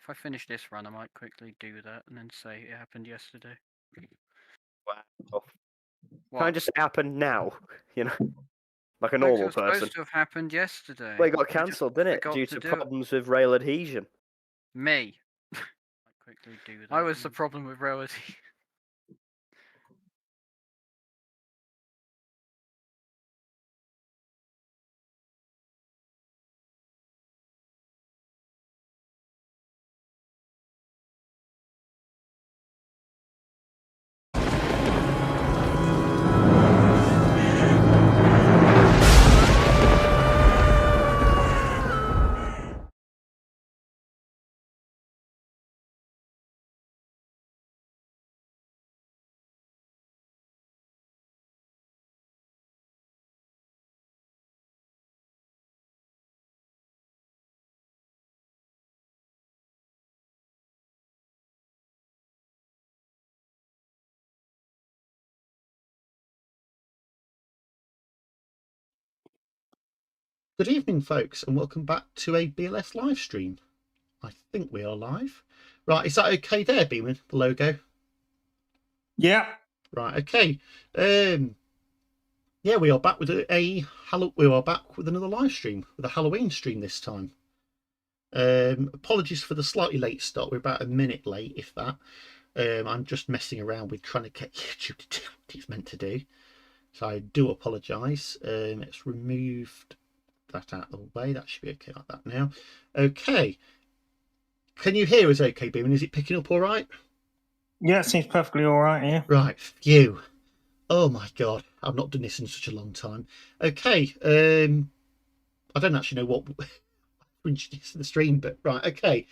I finish this run, I might quickly do that and then say it happened yesterday. Wow. What? Can I just say it happened now? You know, like a Like, it normal was person. supposed to have happened yesterday. Well, it got I just cancelled, didn't it? forgot Due to to do it. problems with rail adhesion. Me. I quickly do that. I was the problem with rail adhesion. Good evening, folks, and welcome back to a BLS live stream. I think we are live. Right, is that okay there, Beeman? The logo? Yeah. Right, okay. Yeah, we are back with another live stream, with a Halloween stream this time. Apologies for the slightly late start. We're about a minute late, if that. I'm just messing around with trying to get YouTube to do what it's meant to do. So I do apologise. Let's remove that out of the way. That should be okay like that now. Okay. Can you hear us okay, Beeman? Is it picking up all right? Yeah, it seems perfectly all right, yeah. Right, phew. Oh my God, I've not done this in such a long time. Okay, I don't actually know what to introduce to the stream, but right, okay.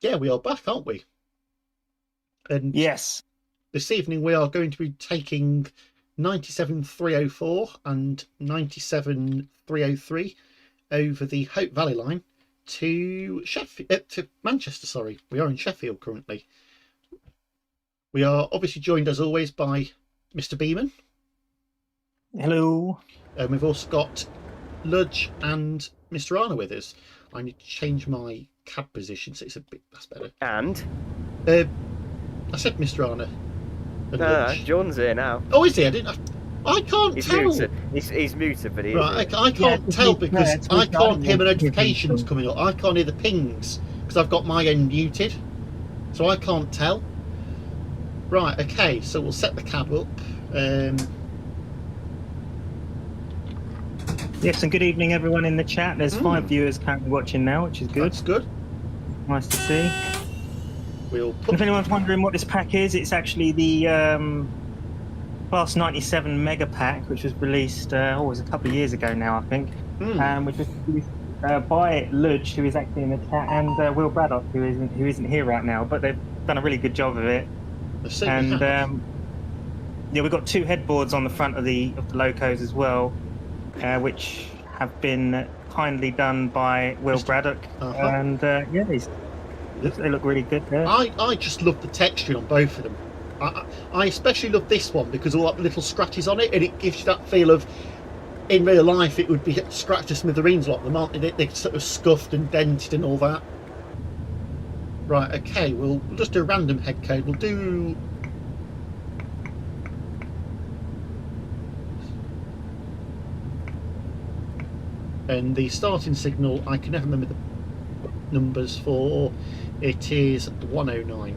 Yeah, we are back, aren't we? And yes. This evening we are going to be taking 97-304 and 97-303 over the Hope Valley line to Sheffield, to Manchester. Sorry, we are in Sheffield currently. We are obviously joined as always by Mr. Beeman. Hello. And we've also got Ludge and Mr. Arna with us. I need to change my cab position so it's a bit, that's better. And? I said Mr. Arna. No, John's here now. Oh, is he? I can't he's tell. Muted. He's muted, but he's right. I can't tell because I can't hear the notifications coming up. I can't hear the pings because I've got my end muted, so I can't tell. Right. Okay. So we'll set the cab up. Yes, and good evening, everyone in the chat. There's 5 viewers currently watching now, which is good. That's good. Nice to see. We'll if anyone's wondering what this pack is, it's actually the Class 97 Mega Pack, which was released it was a couple of years ago now, I think. Which was released by Ludge, who is actually in the chat, and Will Braddock, who isn't here right now. But they've done a really good job of it. And yeah, we've got 2 headboards on the front of the locos as well, which have been kindly done by Will Braddock. And yeah, they look really good there. I just love the texture on both of them. I especially love this one because all that little scratches on it, and it gives you that feel of, in real life, it would be scratched to smithereens like them, aren't they? They're sort of scuffed and dented and all that. Right, okay, we'll just do a random head code. We'll do... And the starting signal, I can never remember the numbers for. It is 109.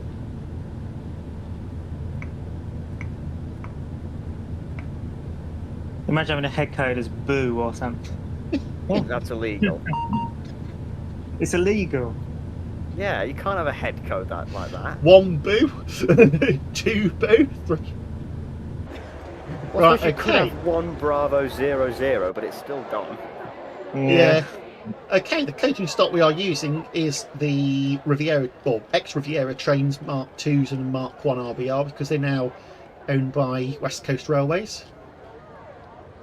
Imagine having a head code as Boo or something. That's illegal. It's illegal. Yeah, you can't have a head code like that. 1 Boo, 2 Boo, 3. Well, right, you could have 1 Bravo 00, but it's still dumb. Yeah. Okay, the coaching stock we are using is the Riviera, or ex-Riviera trains Mark 2s and Mark 1 RBR, because they're now owned by West Coast Railways.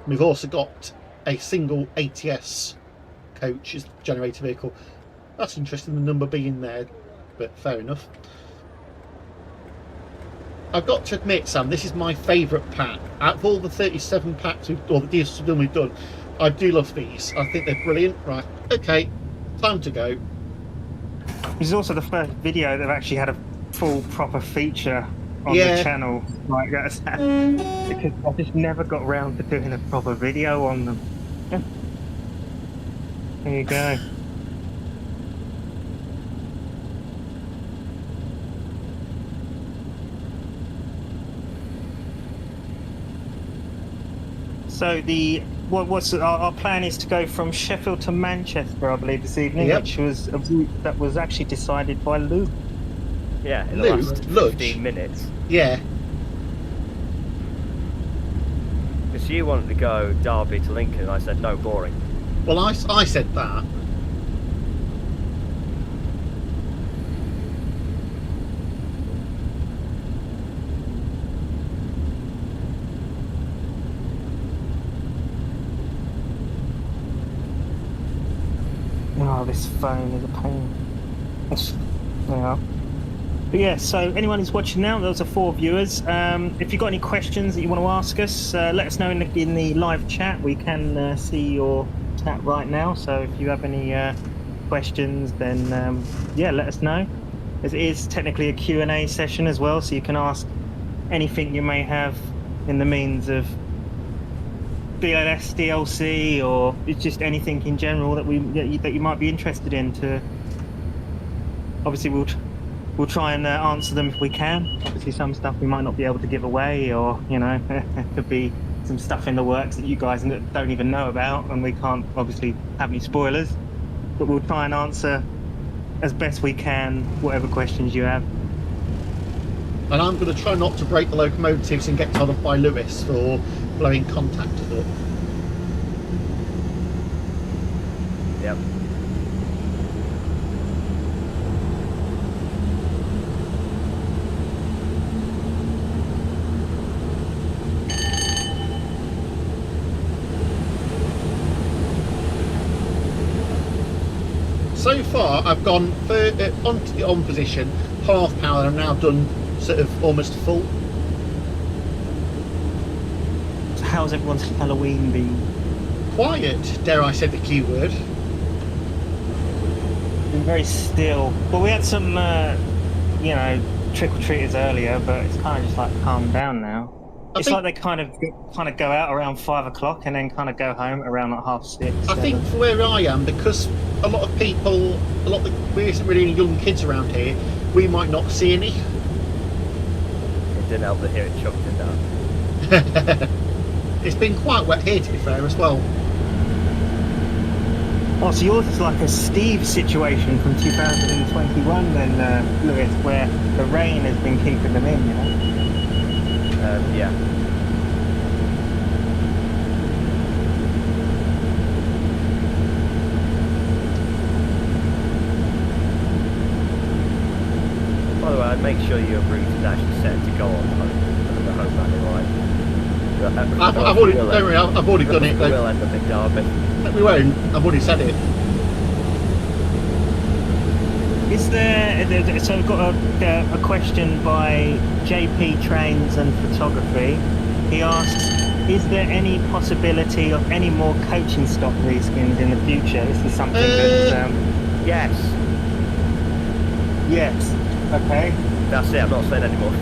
We've also got a single ATS coach as the generator vehicle. That's interesting, the number being there, but fair enough. I've got to admit, Sam, this is my favourite pack. Out of all the 37 packs, or the deals we've done, I do love these. I think they're brilliant. Right, okay, time to go. This is also the first video that actually had a full proper feature on the channel like that, because I just never got around to doing a proper video on them. Yeah. There you go. So our plan is to go from Sheffield to Manchester, I believe, this evening, which was a route that was actually decided by Luke. Yeah, in the last 15 minutes. Yeah. Because you wanted to go Derby to Lincoln, and I said no, boring. Well, I said that. Oh, this phone is a pain. Yeah. But yeah, so anyone who's watching now, those are 4 viewers. If you've got any questions that you want to ask us, let us know in the live chat. We can see your chat right now. So if you have any questions, then yeah, let us know. It is technically a Q&A session as well, so you can ask anything you may have in the means of BLS, DLC, or it's just anything in general that you might be interested in. Obviously we'll try and answer them if we can. Obviously some stuff we might not be able to give away, or there could be some stuff in the works that you guys don't even know about, and we can't obviously have any spoilers, but we'll try and answer as best we can whatever questions you have. And I'm going to try not to break the locomotives and get told off by Lewis for blowing contactors up. Yep. So far, I've gone onto the on position, half power, and I've now done sort of almost full. So how's everyone's Halloween been? Quiet, dare I say the Q word. Been very still. Well, we had some, trick-or-treaters earlier, but it's kind of just like calmed down now. It's like they kind of go out around 5 o'clock and then kind of go home around like 6:30. I think for where I am, because a lot of people, there isn't really any young kids around here, we might not see any. It didn't help to hear it chucked in down. It's been quite wet here, to be fair, as well. Oh, so yours is like a Steve situation from 2021 then, Lewis, where the rain has been keeping them in, you know? Yeah. By the way, I'd make sure your route is actually set to go on the home running line. I've already done it. We'll end up in Derby. We won't. I've already said it. Is there? So we've got a question by JP Trains and Photography. He asks, is there any possibility of any more coaching stock reskins in the future? This is something that... Yes. Yes. Okay. That's it, I'm not saying anymore.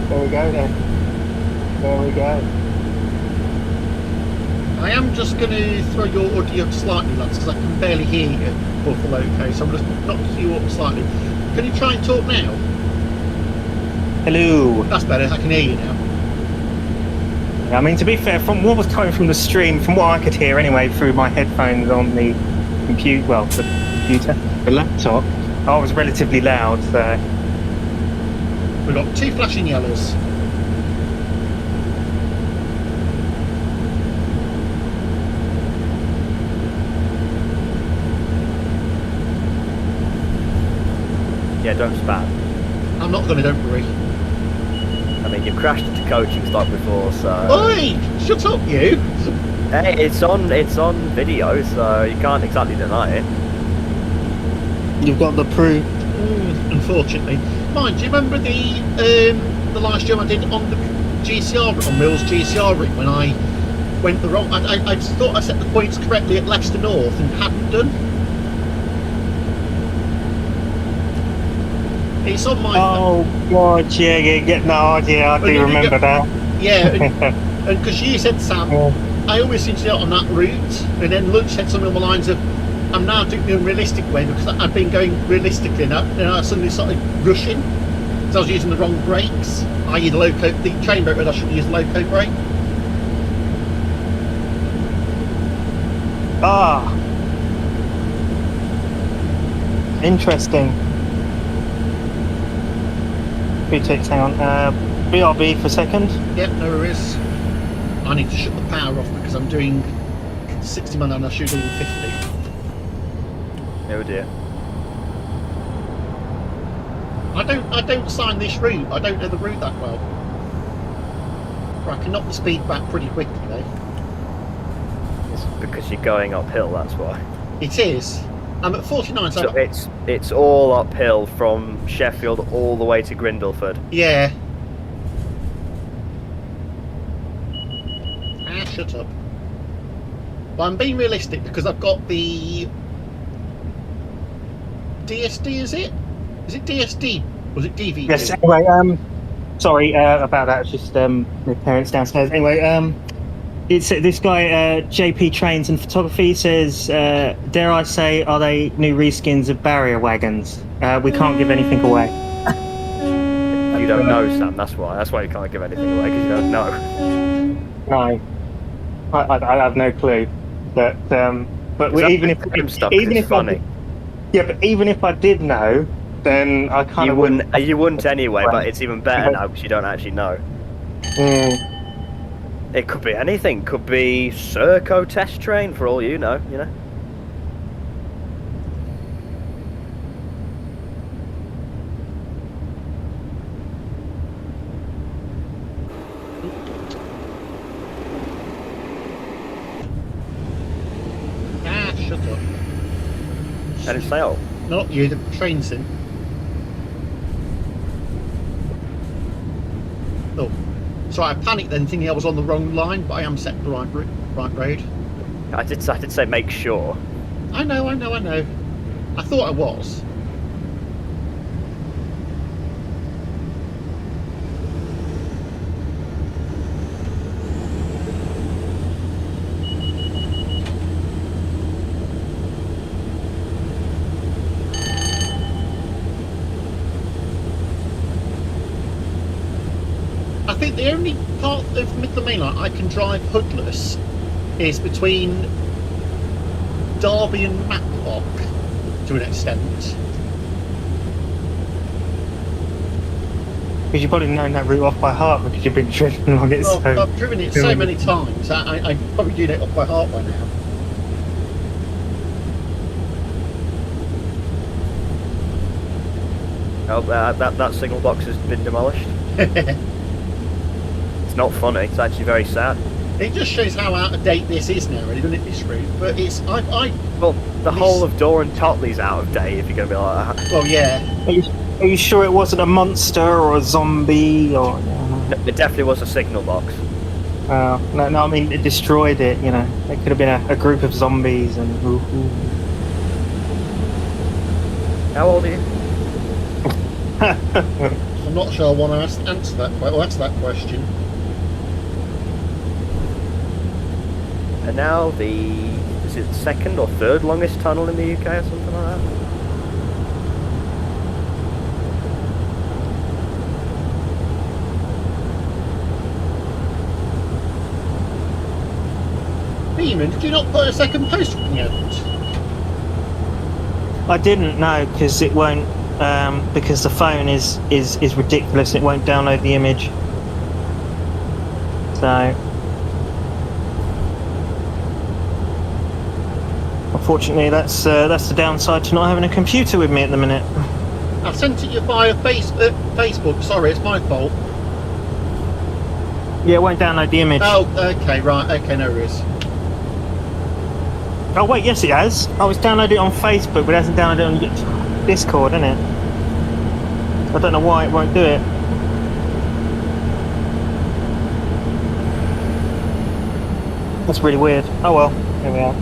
There we go then. There we go. I am just going to throw your audio up slightly, lads, because I can barely hear you awful low. So I'm just knocking you up slightly. Can you try and talk now? Hello. That's better. I can hear you now. I mean, to be fair, from what was coming from the stream, from what I could hear anyway, through my headphones on the the laptop, I was relatively loud. So We've got 2 flashing yellows. Yeah, don't spam. I'm not going to, don't worry. I mean, you've crashed into coaching stock before, so... Oi! Shut up, you! Hey, it's on video, so you can't exactly deny it. you've got the proof. Unfortunately. Mind, do you remember the live stream I did on the GCR, on Mill's GCR ring, when I went the wrong... I thought I set the points correctly at Leicester North and hadn't done. It's on my. Oh God, yeah. No, yeah, I do remember that. Yeah, and because you said, Sam, I always seem to get on that route, and then Lunch said something on the lines of, I'm now doing the unrealistic way because I've been going realistically, and I suddenly started rushing because I was using the wrong brakes, i.e. the train brake, but I should use the loco brake. Ah, interesting. 2 ticks, hang on. BRB for a second. Yep, no worries. I need to shut the power off because I'm doing 60 miles and I should be doing 50. Oh dear. I don't sign this route. I don't know the route that well. Right, I can knock the speed back pretty quickly though. It's because you're going uphill, that's why. It is. I'm at 49, so it's all uphill from Sheffield all the way to Grindleford. yeah. Ah, shut up. But I'm being realistic because I've got the DSD, is it? Is it DSD? Was it DVD? Yes. Anyway, sorry about that. It's just my parents downstairs. Anyway, it's this guy JP Trains and Photography says, dare I say, are they new reskins of barrier wagons? We can't give anything away. You don't know, Sam. That's why. That's why you can't give anything away, because you don't know. No, I have no clue. But even if it's funny. But even if I did know, then I kind of wouldn't. You wouldn't anyway. But it's even better now because you don't actually know. It could be anything. Could be Serco test train for all you know. You know. Ah, shut up. I didn't say oh. Not you, the train's in. Oh. Sorry, I panicked then thinking I was on the wrong line, but I am set the right road. I did say make sure. I know. I thought I was. I think the only part of Midland Mainline I can drive hoodless is between Derby and Matlock to an extent. Because you've probably known that route off by heart because you've been driven along it. Well, So I've driven it so many times, I probably do it off by heart by now. Oh, that signal box has been demolished. It's not funny. It's actually very sad. It just shows how out of date this is now, really, doesn't it? This route, but it's Well, the whole of Dore and Totley's out of date. If you're going to be like that. Well, yeah. Are you sure it wasn't a monster or a zombie or? No, it definitely was a signal box. No. I mean, it destroyed it. You know, it could have been a group of zombies and. How old are you? I'm not sure I want to answer that. Well, that's that question. And now is it the second or third longest tunnel in the UK or something like that? Beeman, did you not put a second post on the end? I didn't know because it won't. Because the phone is ridiculous. It won't download the image. So. Unfortunately, that's the downside to not having a computer with me at the minute. I've sent it you via Facebook. Sorry, it's my fault. Yeah, it won't download the image. Oh, okay, right. Okay, no worries. Oh wait, yes it has. Oh, it's downloaded it on Facebook, but it hasn't downloaded it on Discord, isn't it? I don't know why it won't do it. That's really weird. Oh well, here we are.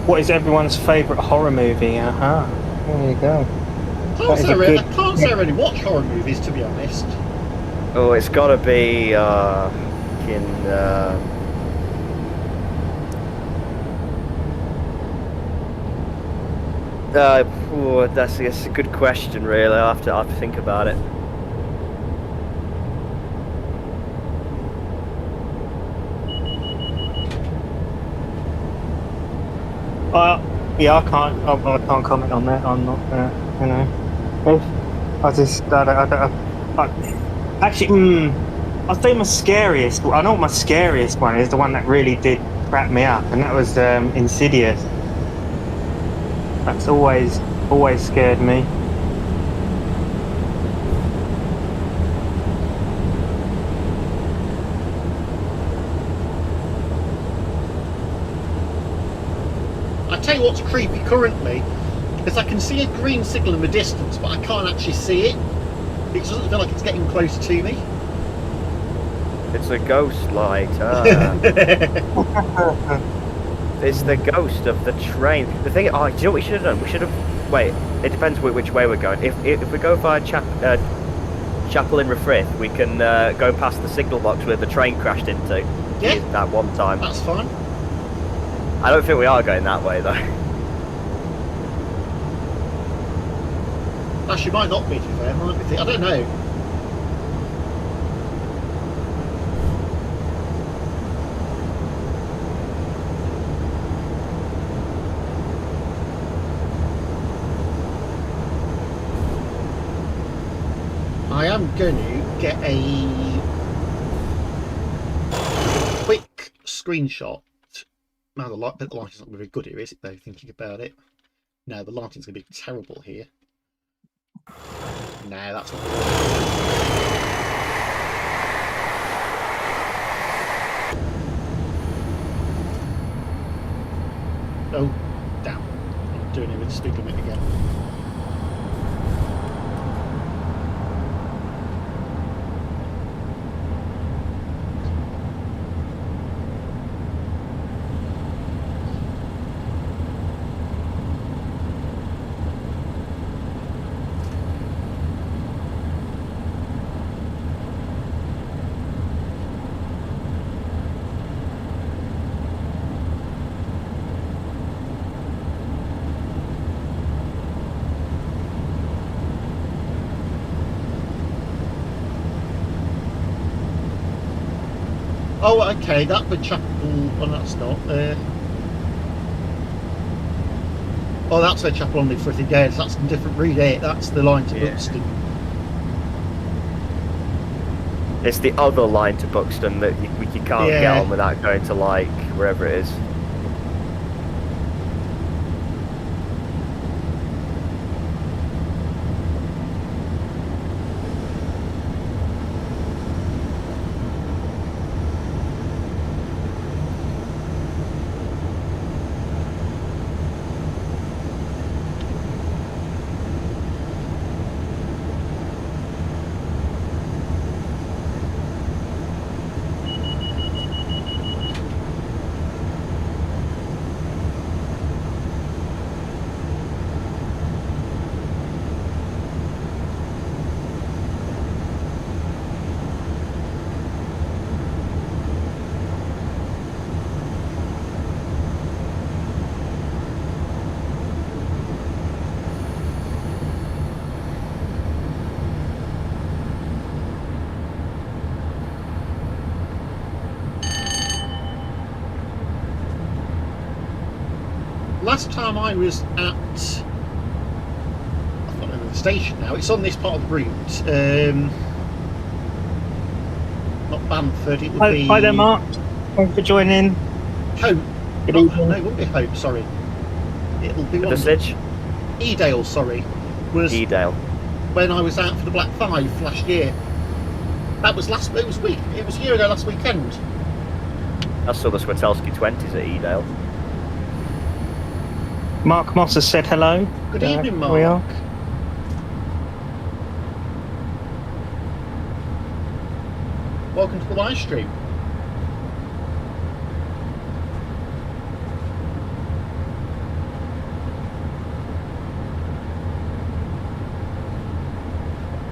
What is everyone's favourite horror movie? There you go. I can't say I really watch horror movies, to be honest. Oh, it's got to be that's a good question, really. I'll have to think about it. Yeah, I can't comment on that. I'm not, you know. Actually, I'll say my scariest. I know what my scariest one is. The one that really did crap me up, and that was Insidious. That's always scared me. I tell you what's creepy currently is I can see a green signal in the distance, but I can't actually see it. It doesn't feel like it's getting close to me. It's a ghost light. It's the ghost of the train. The thing, do you know what we should have done? We should have. Wait, it depends which way we're going. If we go via Chapel in Refrith, we can go past the signal box where the train crashed into. Yeah. That one time. That's fine. I don't think we are going that way though. Actually, might not be, to be fair. Might be. I don't know. I am going to get a quick screenshot. Now the lighting's not very good here, is it though, thinking about it? No, the lighting's going to be terrible here. No, that's not good. Oh, damn. I'm doing it with the speed limit again. Oh, okay, that the chapel. Oh, that's not. Oh, that's a chapel on the Frithing Gales. That's a different route. That's the line to Buxton. It's the other line to Buxton that you can't get on without going to like wherever it is. Last time I was at, I can't remember the station now. It's on this part of the route. Not Bamford. It would be. Hi there, Mark. Thanks for joining. Hope. Good No, evening. it wouldn't be Hope. Sorry. It'll be one. Visage? Edale. Sorry. Was Edale. when I was out for the Black 5 last year. That was last. It was a year ago last weekend. I saw the Swatelski 20s at Edale. Mark Moss has said hello. Good evening, Mark. Here we are. Welcome to the live stream.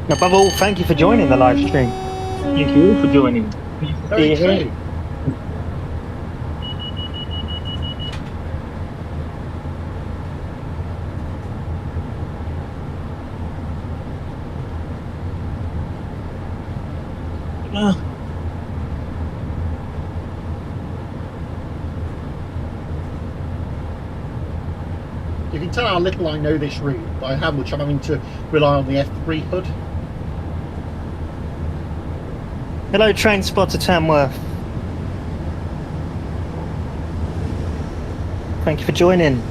Above all, thank you for joining the live stream. Thank you all for joining. Very See you true. here. You can tell how little I know this route by how much I'm having to rely on the F3 hood. Hello, train spotter Tamworth. Thank you for joining.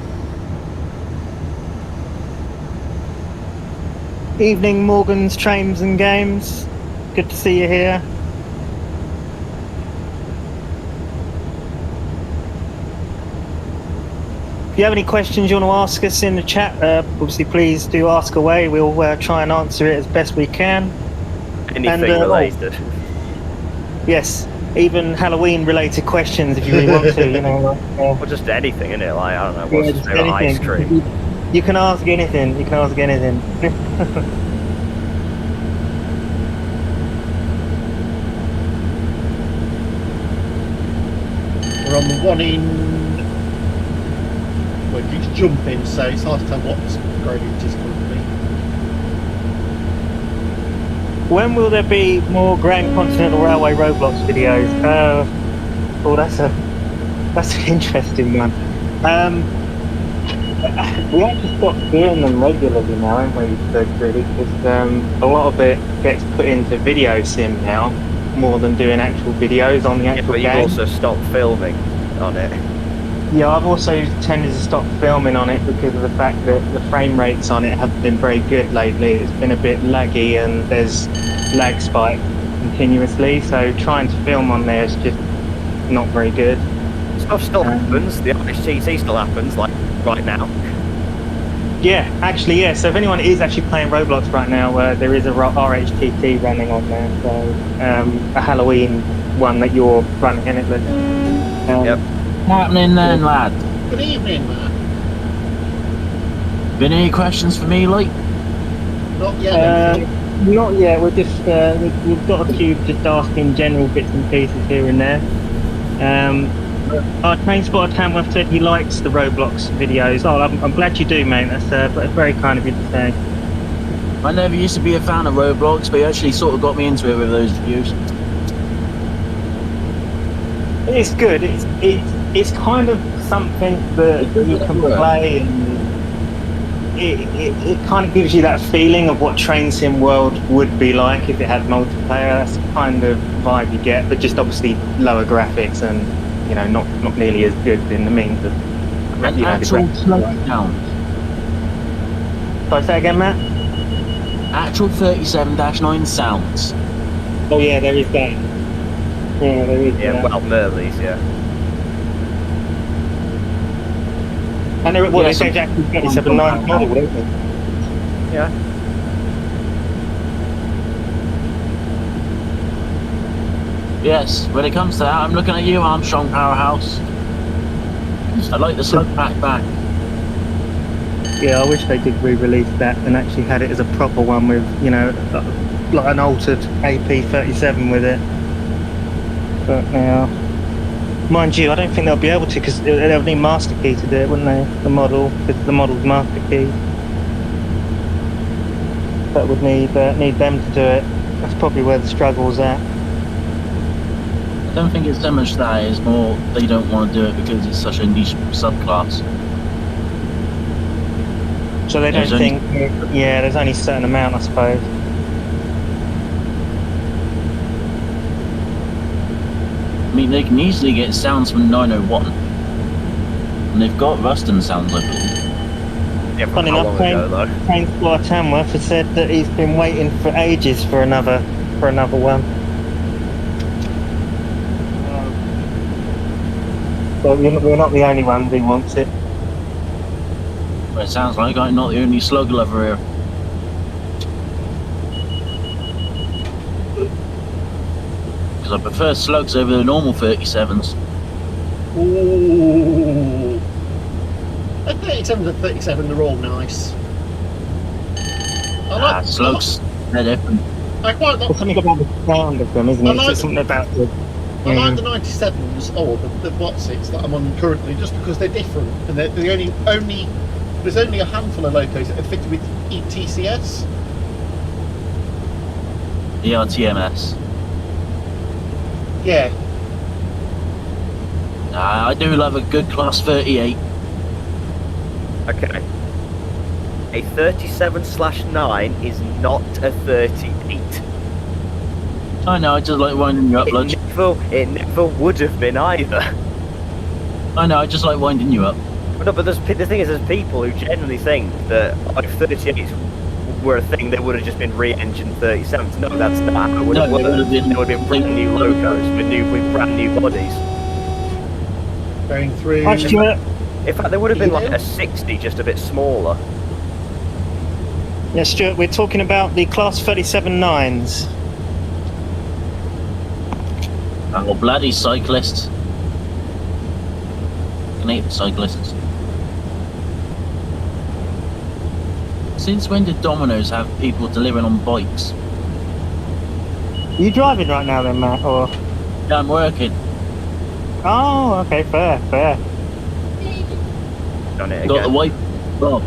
Evening, Morgan's Trains and Games. Good to see you here. If you have any questions you want to ask us in the chat, obviously please do ask away. We'll try and answer it as best we can. Anything related. Yes, even Halloween related questions if you really want to, you know. Or just anything, innit? Like, I don't know, what's just your favourite ice cream? You can ask anything, you can ask anything. We're on the one in... Well, it keeps jumping, so it's hard to tell what gradient is currently. When will there be more Grand Continental Railway roadblocks videos? Oh, that's an interesting one. We actually stopped doing them regularly now, haven't we? Really, because a lot of it gets put into video sim now, more than doing actual videos on the actual but game. you've also stopped filming on it. Yeah, I've also tended to stop filming on it because of the fact that the frame rates on it haven't been very good lately. It's been a bit laggy and there's lag spike continuously, so trying to film on there is just not very good. Stuff still happens, the RHTT still happens, like right now. Yeah, actually, yeah, so if anyone is actually playing Roblox right now, there is a RHTT running on there, so a Halloween one that you're running in it with. Yep. What's happening then, lad? Good evening, Matt. Been any questions for me, like? Not yet. Not yet, we're just, we've got a few just asking general bits and pieces here and there. Our train spotter Tamworth said he likes the Roblox videos. Oh, I'm glad you do, mate. That's very kind of you to say. I never used to be a fan of Roblox, but he actually sort of got me into it with those reviews. It's good. It's kind of something that you can play, and it kind of gives you that feeling of what Train Sim World would be like if it had multiplayer. That's the kind of vibe you get, but just obviously lower graphics and, you know, not nearly as good in the means of... And actual slowdowns. Sorry, say again, Matt? Actual 37-9 sounds. Oh yeah, there is that. Yeah, there is Yeah, that. well, Merleys, yeah. And there, well, they say actually 37.9 model, don't they? Yeah. Yes, when it comes to that, I'm looking at you, Armstrong Powerhouse. I like the slope back. Yeah, I wish they did re-release that and actually had it as a proper one with, you know, like an altered AP37 with it. But now, mind you, I don't think they'll be able to, because they'll need master key to do it, wouldn't they? The model, because the model's master key. That would need them to do it. That's probably where the struggle's at. I don't think it's so much that, it's more they don't want to do it because it's such a niche subclass. So they don't think, yeah, there's only a certain amount, I suppose. I mean, they can easily get sounds from 901. And they've got Ruston sounds, I believe. Yeah, from Funny how enough, long ago, though? Train Spotter Tamworth has said that he's been waiting for ages for another one. But we're not the only ones who wants it. Well, it sounds like I'm not the only slug lover here. Because I prefer slugs over the normal 37s. Ooh. A 37 and 37, they're all nice. I like Slugs. They're different. I quite like. There's something about the sound of them, isn't I it? like- It's something about the. I like the 97s or the what's-its that I'm on currently, just because they're different, and they're the only there's only a handful of locos that are fitted with ETCS. ERTMS. Yeah, I do love a good class 38. Okay. A 37/9 is not a 38. I know, I just like winding you up, Lodge. It never would have been either. I know, I just like winding you up. No, but the thing is, there's people who genuinely think that like 38s were a thing. They would have just been re-engined 37s. No, that's not. It would have been brand new locos with brand new bodies. going through. Hi, Stuart. In fact, there would have been like a 60, just a bit smaller. Yeah, Stuart, we're talking about the Class 37-9s. Oh, bloody cyclists. I hate cyclists. Since when did Domino's have people delivering on bikes? Are you driving right now then, Matt? Or Yeah, I'm working. oh, okay, fair. Done it Got the again. white. Oh.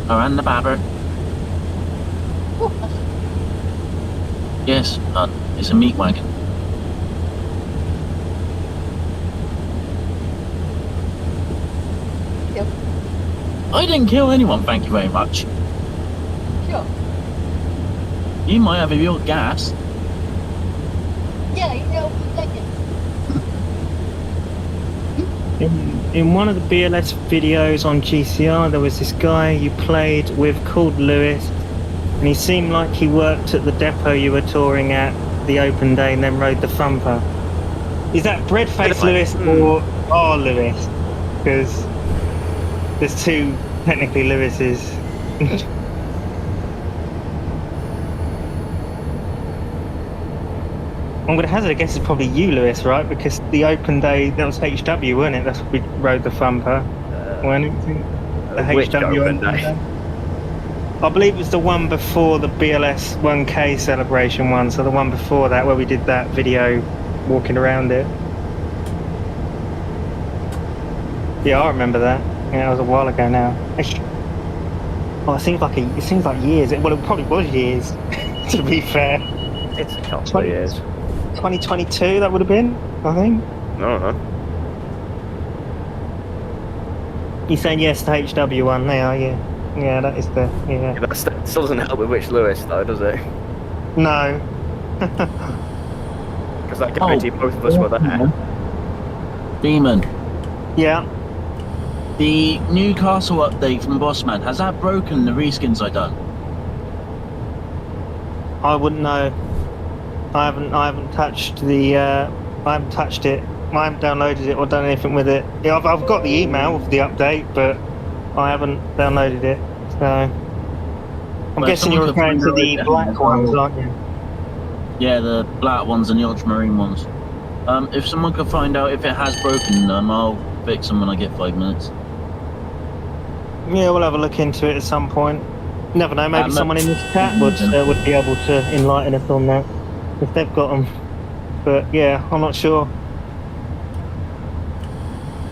And the babber. Yes, it's a meat wagon. Yep. I didn't kill anyone, thank you very much. Sure. You might have your gas. Yeah, you know, like it. In one of the BLS videos on GCR, there was this guy you played with called Lewis, and he seemed like he worked at the depot you were touring at the open day and then rode the thumper. Is that Breadface Lewis or R Lewis? Because there's two technically Lewises. I'm going to hazard a guess it's probably you, Lewis, right? Because the open day, that was HW, wasn't it? That's what we rode the thumper. When the Which HW open day? I believe it was the one before the BLS 1K celebration one, so the one before that where we did that video walking around it. Yeah, I remember that. Yeah, it was a while ago now. Oh, it seems like years. Well, it probably was years, to be fair. It's a couple of years. 2022, that would have been, I think. I don't know. You're saying yes to HW one now, yeah. Yeah, that is the, yeah. That still doesn't help with which Lewis, though, does it? No. Because I guarantee both of us were there. Demon. Yeah. The Newcastle update from Bossman, has that broken the reskins I done? I wouldn't know. I haven't touched the. I haven't touched it. I haven't downloaded it or done anything with it. Yeah, I've got the email with the update, but I haven't downloaded it. So I'm guessing you're referring to the black ones, aren't you? Yeah, the black ones and the ultramarine ones. If someone could find out if it has broken them, I'll fix them when I get 5 minutes. Yeah, we'll have a look into it at some point. Never know, maybe someone in this chat would be able to enlighten us on that if they've got them. But yeah, I'm not sure.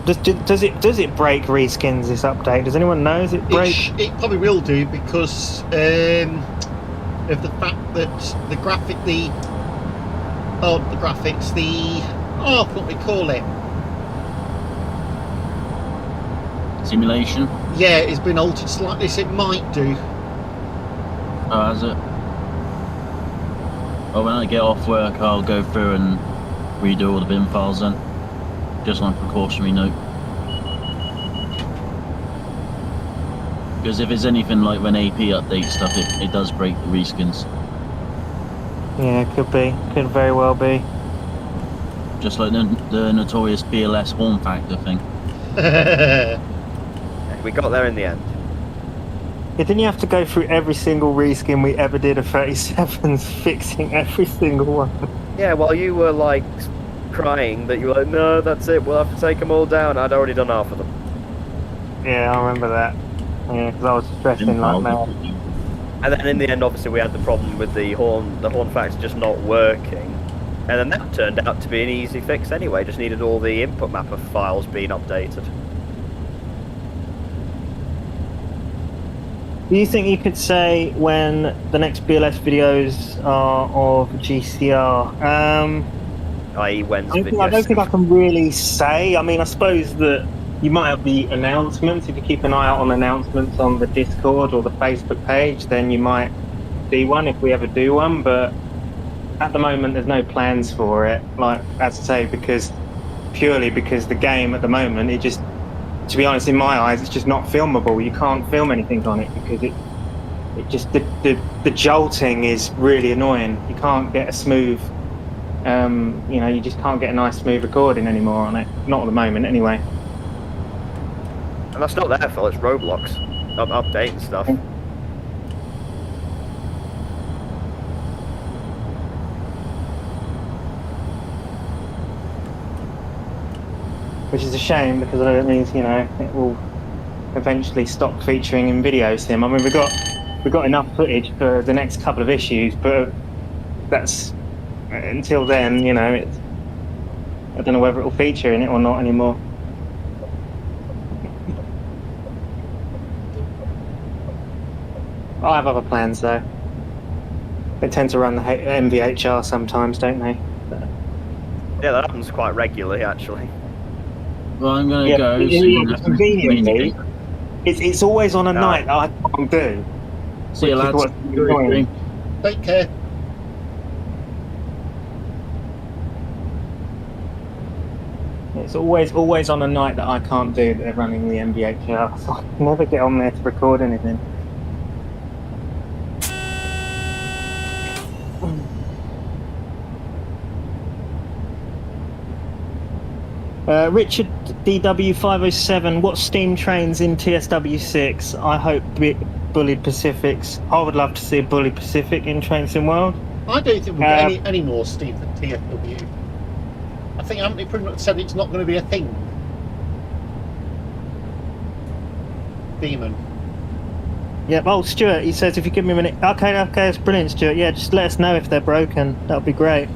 Does it break reskins, this update? Does anyone know? Does it break? It probably will do because of the fact that the what we call it. Simulation? Yeah, it's been altered slightly, so it might do. Oh, has it? Well, when I get off work, I'll go through and redo all the bin files then. Just on a precautionary note. Because if it's anything like when AP updates stuff, it does break the reskins. Yeah, it could be. Could very well be. Just like the notorious BLS horn factor thing. We got there in the end. Yeah, didn't you have to go through every single reskin we ever did of 37s, fixing every single one? Yeah, while you were like crying that you were like, no, that's it, we'll have to take them all down. I'd already done half of them. Yeah, I remember that. Yeah, because I was stressing like mad. And then in the end, obviously, we had the problem with the horn factor just not working. And then that turned out to be an easy fix anyway, just needed all the input mapper files being updated. Do you think you could say when the next BLS videos are of GCR? I.e. when's I don't think I can really say. I mean, I suppose that you might have the announcements. If you keep an eye out on announcements on the Discord or the Facebook page, then you might see one if we ever do one. But at the moment, there's no plans for it. Like, as I say, purely because the game at the moment, it just, to be honest, in my eyes, it's just not filmable. You can't film anything on it because it just the jolting is really annoying. You can't get a smooth. You just can't get a nice smooth recording anymore on it. Not at the moment, anyway. And that's not their fault, it's Roblox. Updating stuff. Which is a shame because it means, it will eventually stop featuring in video sim. I mean, we've got enough footage for the next couple of issues, but that's until then, I don't know whether it will feature in it or not anymore. I have other plans though. They tend to run the MVHR sometimes, don't they? Yeah, that happens quite regularly, actually. Well, I'm gonna go. Conveniently, it's always on a night that I can't do. See you, lads. Take care. It's always on a night that I can't do that they're running the MVHR, so I can never get on there to record anything. Richard DW507, what steam trains in TSW6? I hope Bullied Pacifics. I would love to see a Bullied Pacific in Train Sim World. I don't think we'll get any more steam than TFW. I think haven't they pretty much said it's not going to be a thing? Demon. Yep. Oh, Stuart, he says if you give me a minute. Okay, that's brilliant, Stuart. Yeah, just let us know if they're broken. That would be great.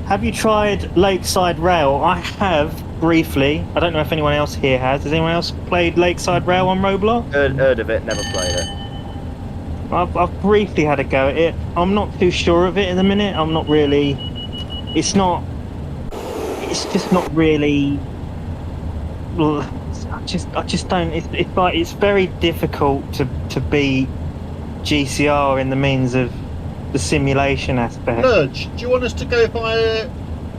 Have you tried Lakeside Rail? I have, briefly. I don't know if anyone else here has. Has anyone else played Lakeside Rail on Roblox? Heard of it, never played it. I've briefly had a go at it. I'm not too sure of it in the minute. I'm not really... It's just not really... I just don't... It's very difficult to beat GCR in the means of the simulation aspect. Nudge, do you want us to go via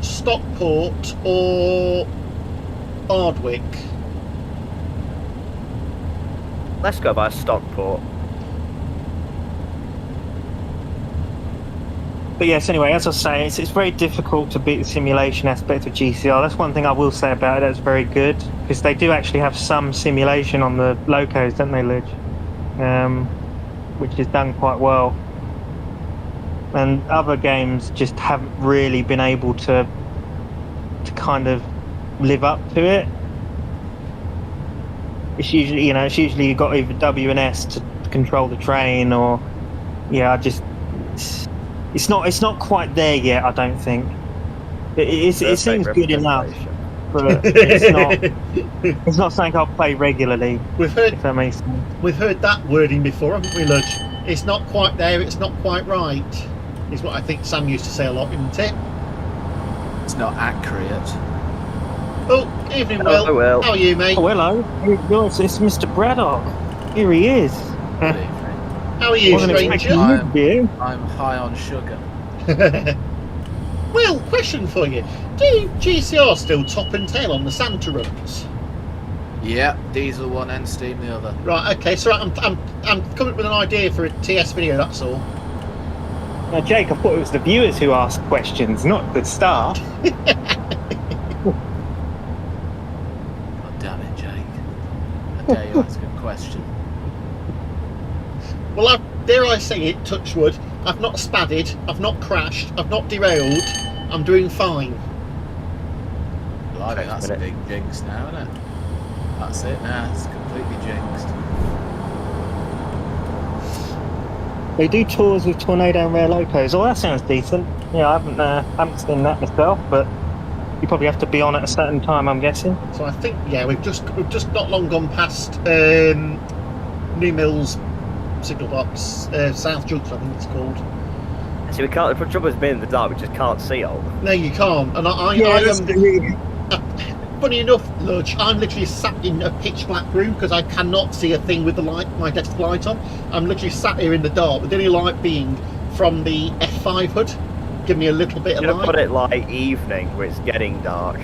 Stockport or Ardwick? Let's go by Stockport. But yes, anyway, as I say, it's very difficult to beat the simulation aspect of GCR. That's one thing I will say about it that's very good, because they do actually have some simulation on the locos, don't they, Lidge? Which is done quite well. And other games just haven't really been able to kind of live up to it. It's usually, you've got either W and S to control the train, or it's not quite there yet. I don't think it seems good enough, but it's not something I'll play regularly. We've heard, if that makes sense. We've heard that wording before, haven't we, Ludge? It's not quite there. It's not quite right. Is what I think Sam used to say a lot, isn't it? It's not accurate. Oh, evening, Will. Hello, Will. How are you, mate? Oh, hello. It's Mr. Braddock. Here he is. Good evening. How are you, stranger? I'm high on sugar. Will, question for you. Do GCR still top and tail on the Santa runs? Yeah, diesel one and steam the other. Right, okay, so I'm coming up with an idea for a TS video, that's all. Now, Jake, I thought it was the viewers who asked questions, not the staff. Oh, damn it, Jake. I dare you ask a question. Well, dare I say it, touch wood, I've not spadded, I've not crashed, I've not derailed, I'm doing fine. Well, I think that's a big jinx now, isn't it? That's it now. It's completely jinxed. They do tours with Tornado and Rare Locos. Oh, that sounds decent. Yeah, I haven't seen that myself, but you probably have to be on at a certain time, I'm guessing. So I think, yeah, we've just not long gone past New Mills signal box, South Junction, I think it's called. So we can't. The trouble has been in the dark. We just can't see all. No, you can't. And I am. Funny enough, Lodge, I'm literally sat in a pitch black room because I cannot see a thing with the light, my desk light on. I'm literally sat here in the dark, with the only light being from the F5 hood. Give me a little bit of light. Put it like evening, where it's getting dark.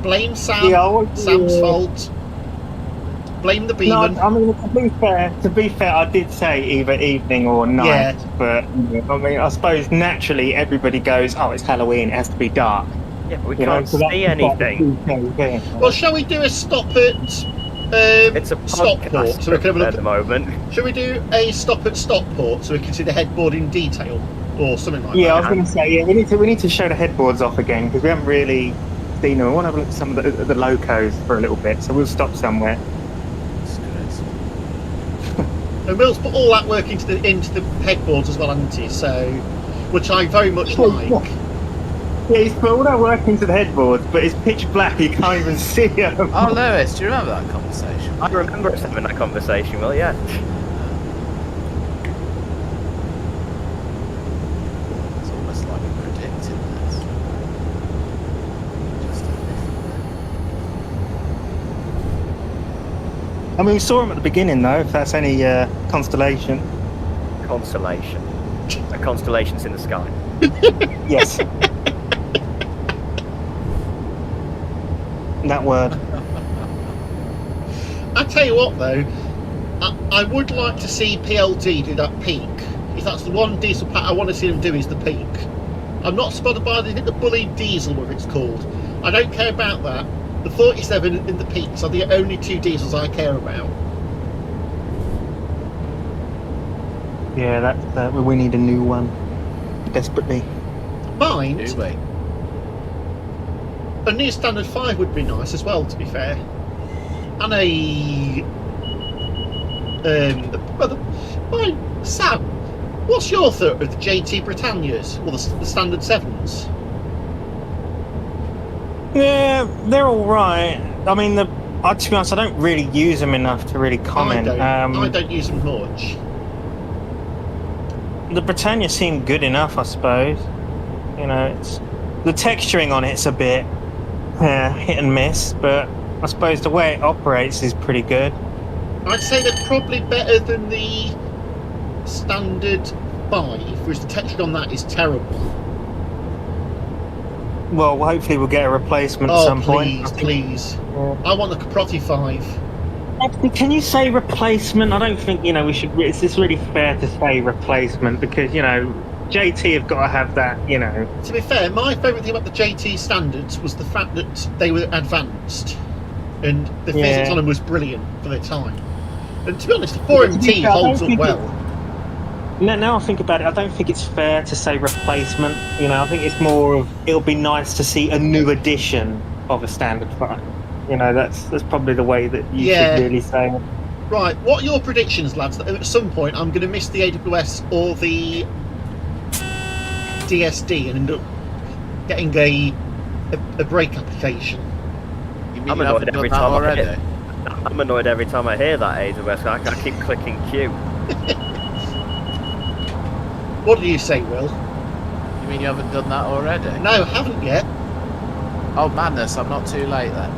Blame Sam. Sam's fault. Blame the Beeman. No, I mean, to be fair, I did say either evening or night, but I mean, I suppose naturally everybody goes, "Oh, it's Halloween; it has to be dark." Yeah, but we can't see anything. Well, shall we do a stop at it's a Stockport so we can have a look at the moment? Shall we do a stop at Stockport so we can see the headboard in detail or something like that? Yeah, I was going to say, we need to show the headboards off again because we haven't really seen them. I want to have a look at some of the locos for a little bit, so we'll stop somewhere. And Will's put all that work into the headboards as well, hasn't he? So, which I very much like. Yeah, he's put all that work into the headboards, but it's pitch black, you can't even see them. Oh, Lewis, do you remember that conversation? I remember us having that conversation, well, yeah. It's almost like we predicted this. I mean, we saw him at the beginning, though, if that's any constellation. Constellation. A constellation's in the sky. Yes. That word. I tell you what, though, I would like to see PLD do that peak. If that's the one diesel pack I want to see them do is the peak. I'm not bothered by the Bully Diesel, whatever it's called. I don't care about that. The 47 and the peaks are the only two diesels I care about. Yeah, that we need a new one desperately. Mind. Do we? A new standard 5 would be nice as well, to be fair. And Sam, what's your thought of the JT Britannias or the standard 7s? Yeah, they're all right. I mean, to be honest, I don't really use them enough to really comment. I don't use them much. The Britannia seem good enough, I suppose. You know, it's the texturing on it's a bit hit and miss, but I suppose the way it operates is pretty good. I'd say they're probably better than the standard 5, whereas the texture on that is terrible. Well, hopefully we'll get a replacement at some point. Please. Yeah. I want the Caprotti 5. Actually, can you say replacement? I don't think, we should. It's just really fair to say replacement because, JT have got to have that, To be fair, my favourite thing about the JT standards was the fact that they were advanced and the physics on them was brilliant for their time. And to be honest, the 4MT holds up well. Now I think about it, I don't think it's fair to say replacement. I think it's more of it'll be nice to see a new edition of a standard 5. That's probably the way that you should really say it. Right, what are your predictions, lads? That at some point I'm going to miss the AWS or the DSD and end up getting a brake application. I'm annoyed every time I'm annoyed every time I hear that AWS. I keep clicking Q. What do you say, Will? You mean you haven't done that already? No, I haven't yet. Oh, madness, I'm not too late then.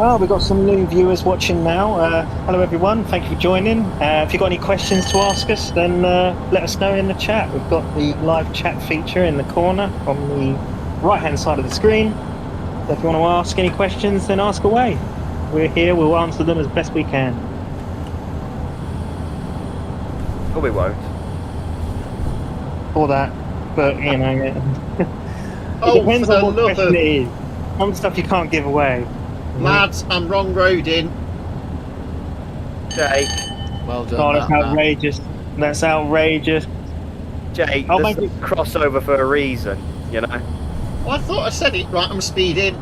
Oh, we've got some new viewers watching now. Hello everyone, thank you for joining. If you've got any questions to ask us, then let us know in the chat. We've got the live chat feature in the corner on the right hand side of the screen. So if you want to ask any questions, then ask away. We're here, we'll answer them as best we can. Or we won't. Or that, but it depends on what question it is. Some stuff you can't give away. Lads, I'm wrong roading. Jake. Well done. Oh, that's outrageous. That's outrageous. Jake, I'll there's make it. crossover for a reason, you know. Well, I thought I said it right. I'm speeding.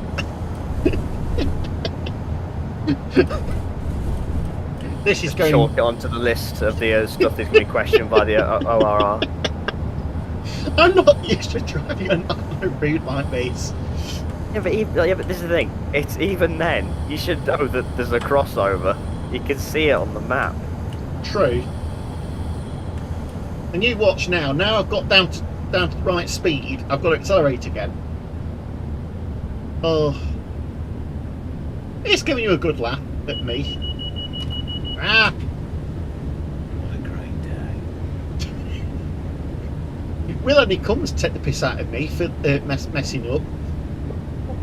This is going. Chalk it onto the list of the stuff that's going to be questioned by the ORR. I'm not used to driving on a route like this. Yeah, but this is the thing. It's even then, you should know that there's a crossover. You can see it on the map. True. And you watch now. Now I've got down to the right speed. I've got to accelerate again. Oh, it's giving you a good laugh at me. Ah, What a great day. Will only comes to take the piss out of me for messing up.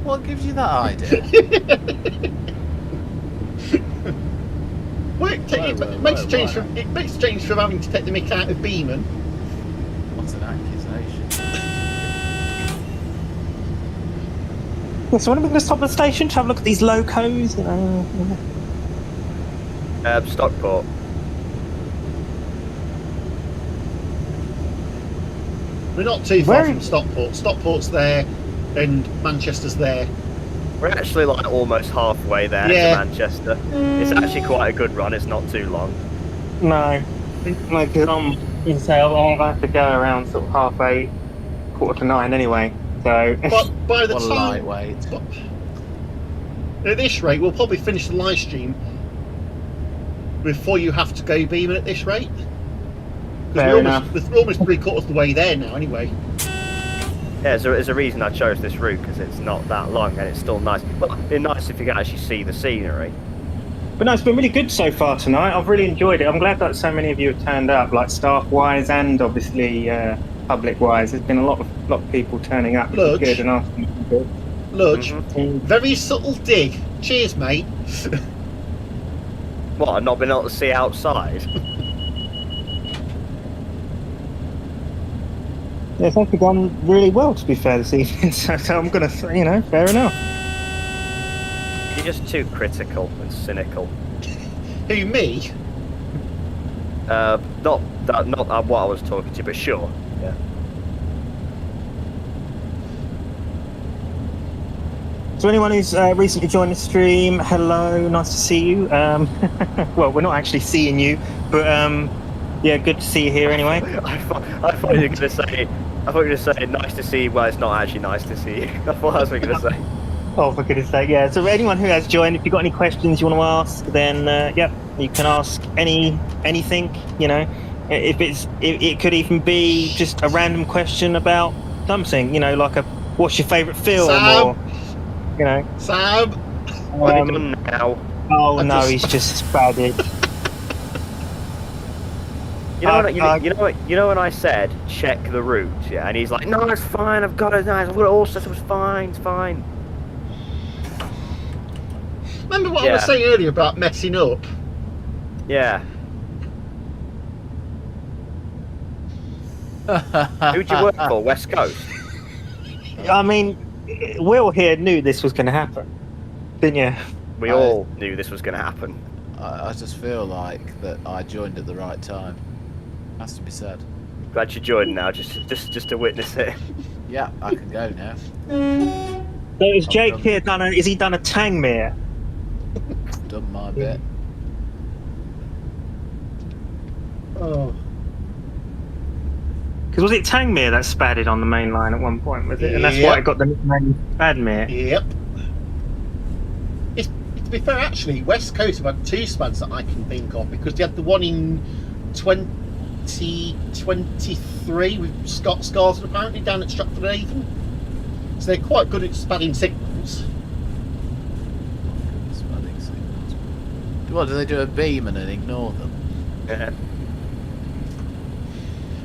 What gives you that idea? Well, it makes a change from having to take the mick out of Beeman. What an accusation. Yeah, so when are we going to stop at the station to have a look at these locos? Stockport. We're not too far from Stockport. Stockport's there, and Manchester's there. We're actually like almost halfway there to Manchester. It's actually quite a good run. It's not too long. No, like you say, I'll have to go around sort of 8:30, 8:45 anyway. So, but by the What a time, lightweight. at this rate, we'll probably finish the live stream before you have to go Beeman at this rate. Fair enough. We're almost 3/4 of the way there now, anyway. Yeah, there's a reason I chose this route, because it's not that long and it's still nice. Well, it'd be nice if you could actually see the scenery. But no, it's been really good so far tonight. I've really enjoyed it. I'm glad that so many of you have turned up, like staff-wise and obviously public-wise. There's been a lot of people turning up, which is good, and asking good. Ludge, very subtle dig. Cheers, mate. What, I've not been able to see outside? Yeah, it's actually gone really well, to be fair, this evening. So I'm going to, fair enough. You're just too critical and cynical. Who, me? Not what I was talking to, but sure. Yeah. So anyone who's recently joined the stream, hello, nice to see you. Well, we're not actually seeing you, but yeah, good to see you here anyway. I thought you were going to say. I thought you were going to say nice to see you. Well, it's not actually nice to see you. I thought that's what you were going to say. Oh, for goodness sake, yeah. So anyone who has joined, if you've got any questions you want to ask, then you can ask anything. If it could even be just a random question about something. Like what's your favourite film, Sam. or Sam. What are you doing now? Oh no, he's just spadded. You know when I said check the route, yeah, and he's like, no, it's fine. I've got it. I've got it all set. It was fine. It's fine. Remember what I was saying earlier about messing up? Yeah. Who'd you work for? West Coast? I mean, Will here knew this was going to happen, didn't you? We all knew this was going to happen. I just feel like that I joined at the right time. Has to be said. Glad you joined now, just to witness it. Yeah, I can go now. So is Jake here done a Tangmere? Done my bit. Oh. Because was it Tangmere that spadded on the main line at one point, was it? And that's why it got the nickname Spadmere. Yep. To be fair, actually, West Coast have had 2 spads that I can think of, because they had the one in 2023 with Scott Scarsden apparently down at Stratford-Avon. So they're quite good at spadding signals. Spadding signals. What, do they do a beam and then ignore them? Yeah.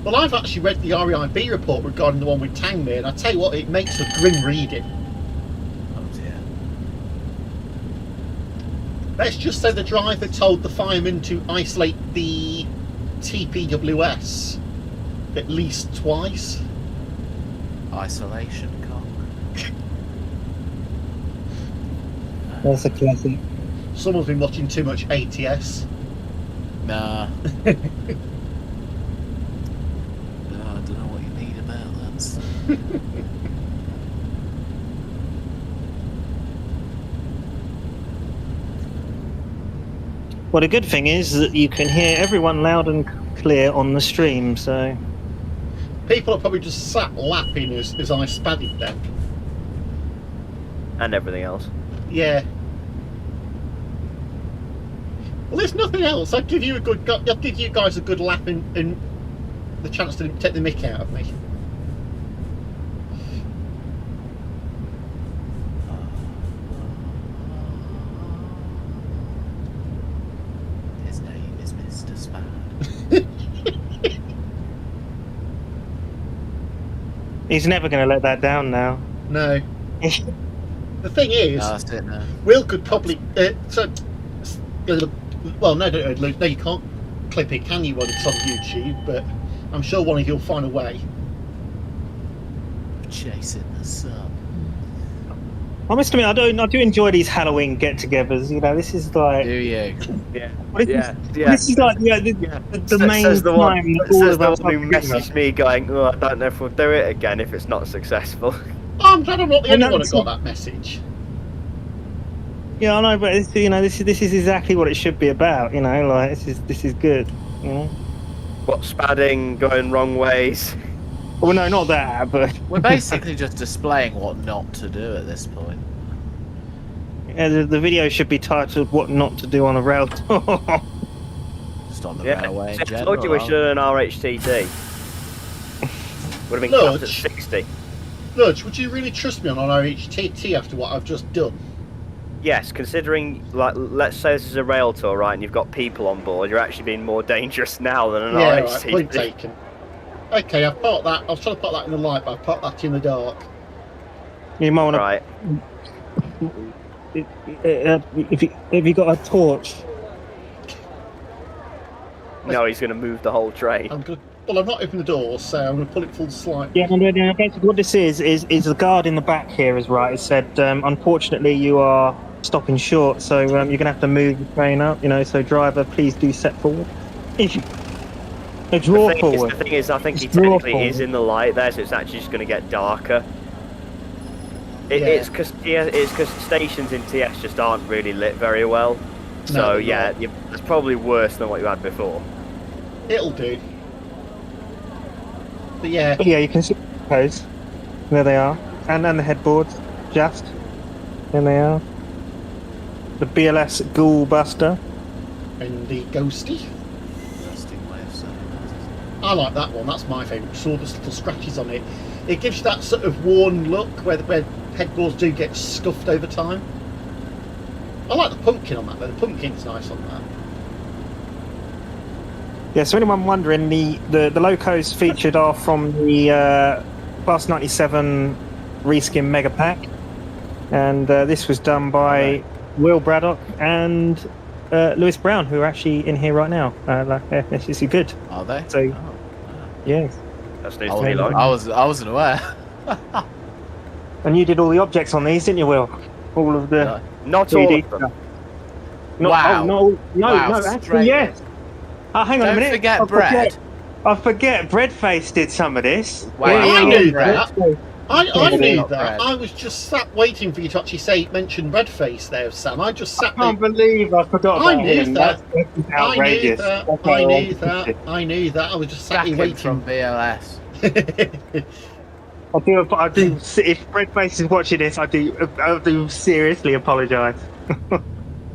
Well, I've actually read the REIB report regarding the one with Tangmere, and I tell you what, it makes for grim reading. Oh dear. Let's just say the driver told the fireman to isolate the TPWS at least twice. Isolation cock. That's a classic. Someone's been watching too much ATS. Nah. I don't Well, the good thing is that you can hear everyone loud and clear on the stream, so... People are probably just sat lapping as I spadded them. And everything else. Yeah. Well, there's nothing else. I'd give you guys a good lap and the chance to take the mick out of me. His name is Mr. Spad. He's never going to let that down now. No. The thing is, No, that's it now. Will could probably well, no, you can't clip it, can you, when it's on YouTube? But I'm sure one of you'll find a way. Chasing the sun. I must admit, I do enjoy these Halloween get-togethers. You know, this is like... Do you? Yeah. This is like the main Says the one, time that all says of the us one who are together. messaged me going, oh, I don't know if we'll do it again if it's not successful. Oh, I'm glad I'm not the only no, one who got that message. Yeah, I know, but it's, you know, this is exactly what it should be about. You know, like this is good. You know. What, spadding, going wrong ways? Well, no, not that, but We're basically just displaying what not to do at this point. yeah, the video should be titled "What Not to Do on a Rail Tour." Just on the Yeah, railway in I general. told you we should have done an RHTT. Would have been capped at 60. Lodge, would you really trust me on RHTT after what I've just done? Yes, considering, like, let's say this is a rail tour, right, and you've got people on board, you're actually being more dangerous now than an Yeah, RHTT. right, point taken. Okay, I've parked that. I was trying to park that in the light, but I've parked that in the dark. You might want to. Right. If you got a torch. No, he's going to move the whole train. Well, I've not opened the doors, so I'm going to pull it full slight. Yeah, no, basically what this is the guard in the back here is right. It said, unfortunately, you are stopping short, so you're going to have to move the train up. You know, so driver, please do set forward. Draw forward. The thing is, I think he Draw technically forward. is in the light there, so it's actually just going to get darker. Yeah. It's because stations in TS just aren't really lit very well. So they're yeah, not. it's probably worse than what you had before. It'll do. But yeah, But yeah, you can see those. There they are. And the headboards. Just. There they are. The BLS Ghoul Buster. and the ghosty. Interesting way of saying that. I like that one. That's my favourite. Saw the little scratches on it. It gives you that sort of worn look where headboards do get scuffed over time. I like the pumpkin on that though. The pumpkin's nice on that. Yeah, so anyone wondering, the locos featured are from the Class 97 Reskin Mega Pack. And this was done by Will Braddock and Lewis Brown, who are actually in here right now. This is good. Are they? So, yes. That's news to me, like. I wasn't aware. And you did all the objects on these, didn't you, Will? All of the Not all 3D of them. stuff. No, Wow. no, Wow, actually, straight yes. Oh, hang on a Don't minute. forget I Brad. I forget. Breadface did some of this. Wow. I knew Brad. that. I knew not that. Brad. I was just sat waiting for you to actually mention Redface there, Sam. I just I sat there. can't believe I forgot I about knew him. that. That's outrageous. I knew that. I was just sat here Jackie from waiting. BLS. I do. If Breadface is watching this, I do seriously apologise.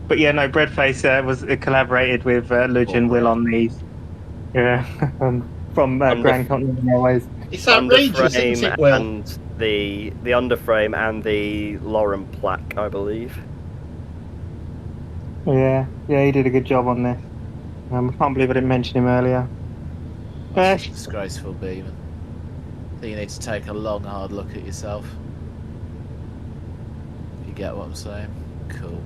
But yeah, no, Breadface was collaborated with Ludge and Will on these. Yeah, from Grand Continental Railways. It's outrageous, Underframe isn't it, Will? and the underframe and the Lauren plaque, I believe. Yeah, he did a good job on this. I can't believe I didn't mention him earlier. That's disgraceful, Beeman. I think you need to take a long, hard look at yourself. If you get what I'm saying. Cool.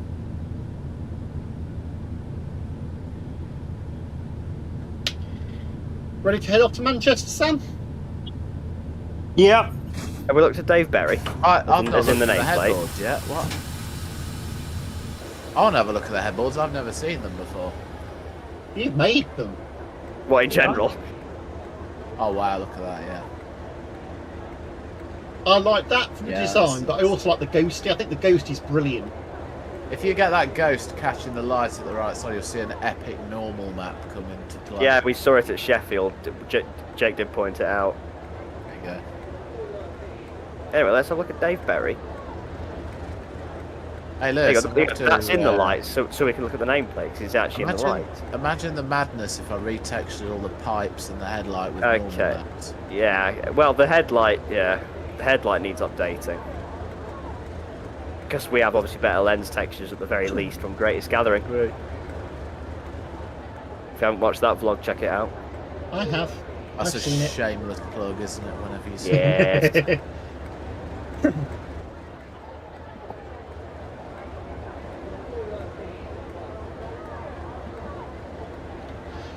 Ready to head off to Manchester, Sam? Yep. Have we looked at Dave Berry? I've not As in looked the at the nameplate. headboards yet. What? I want to have a look at the headboards. I've never seen them before. You've made them. What, in general? Oh wow, look at that, yeah. I like that for the Yeah, design, but I also like the ghosty. I think the ghost is brilliant. If you get that ghost catching the light at the right side, you'll see an epic normal map come into play. Yeah, we saw it at Sheffield. Jake did point it out. There you go. Anyway, let's have a look at Dave Berry. Hey, There you look, go. That's in the lights, so we can look at the nameplate, 'cause it's actually in the light. Imagine the madness if I retextured all the pipes and the headlight with normal Okay. maps. Yeah, well, the headlight needs updating. Because we have obviously better lens textures at the very least from Greatest Gathering. Right. If you haven't watched that vlog, check it out. I have. That's I've a seen it. shameless plug, isn't it? Whenever you see Yes.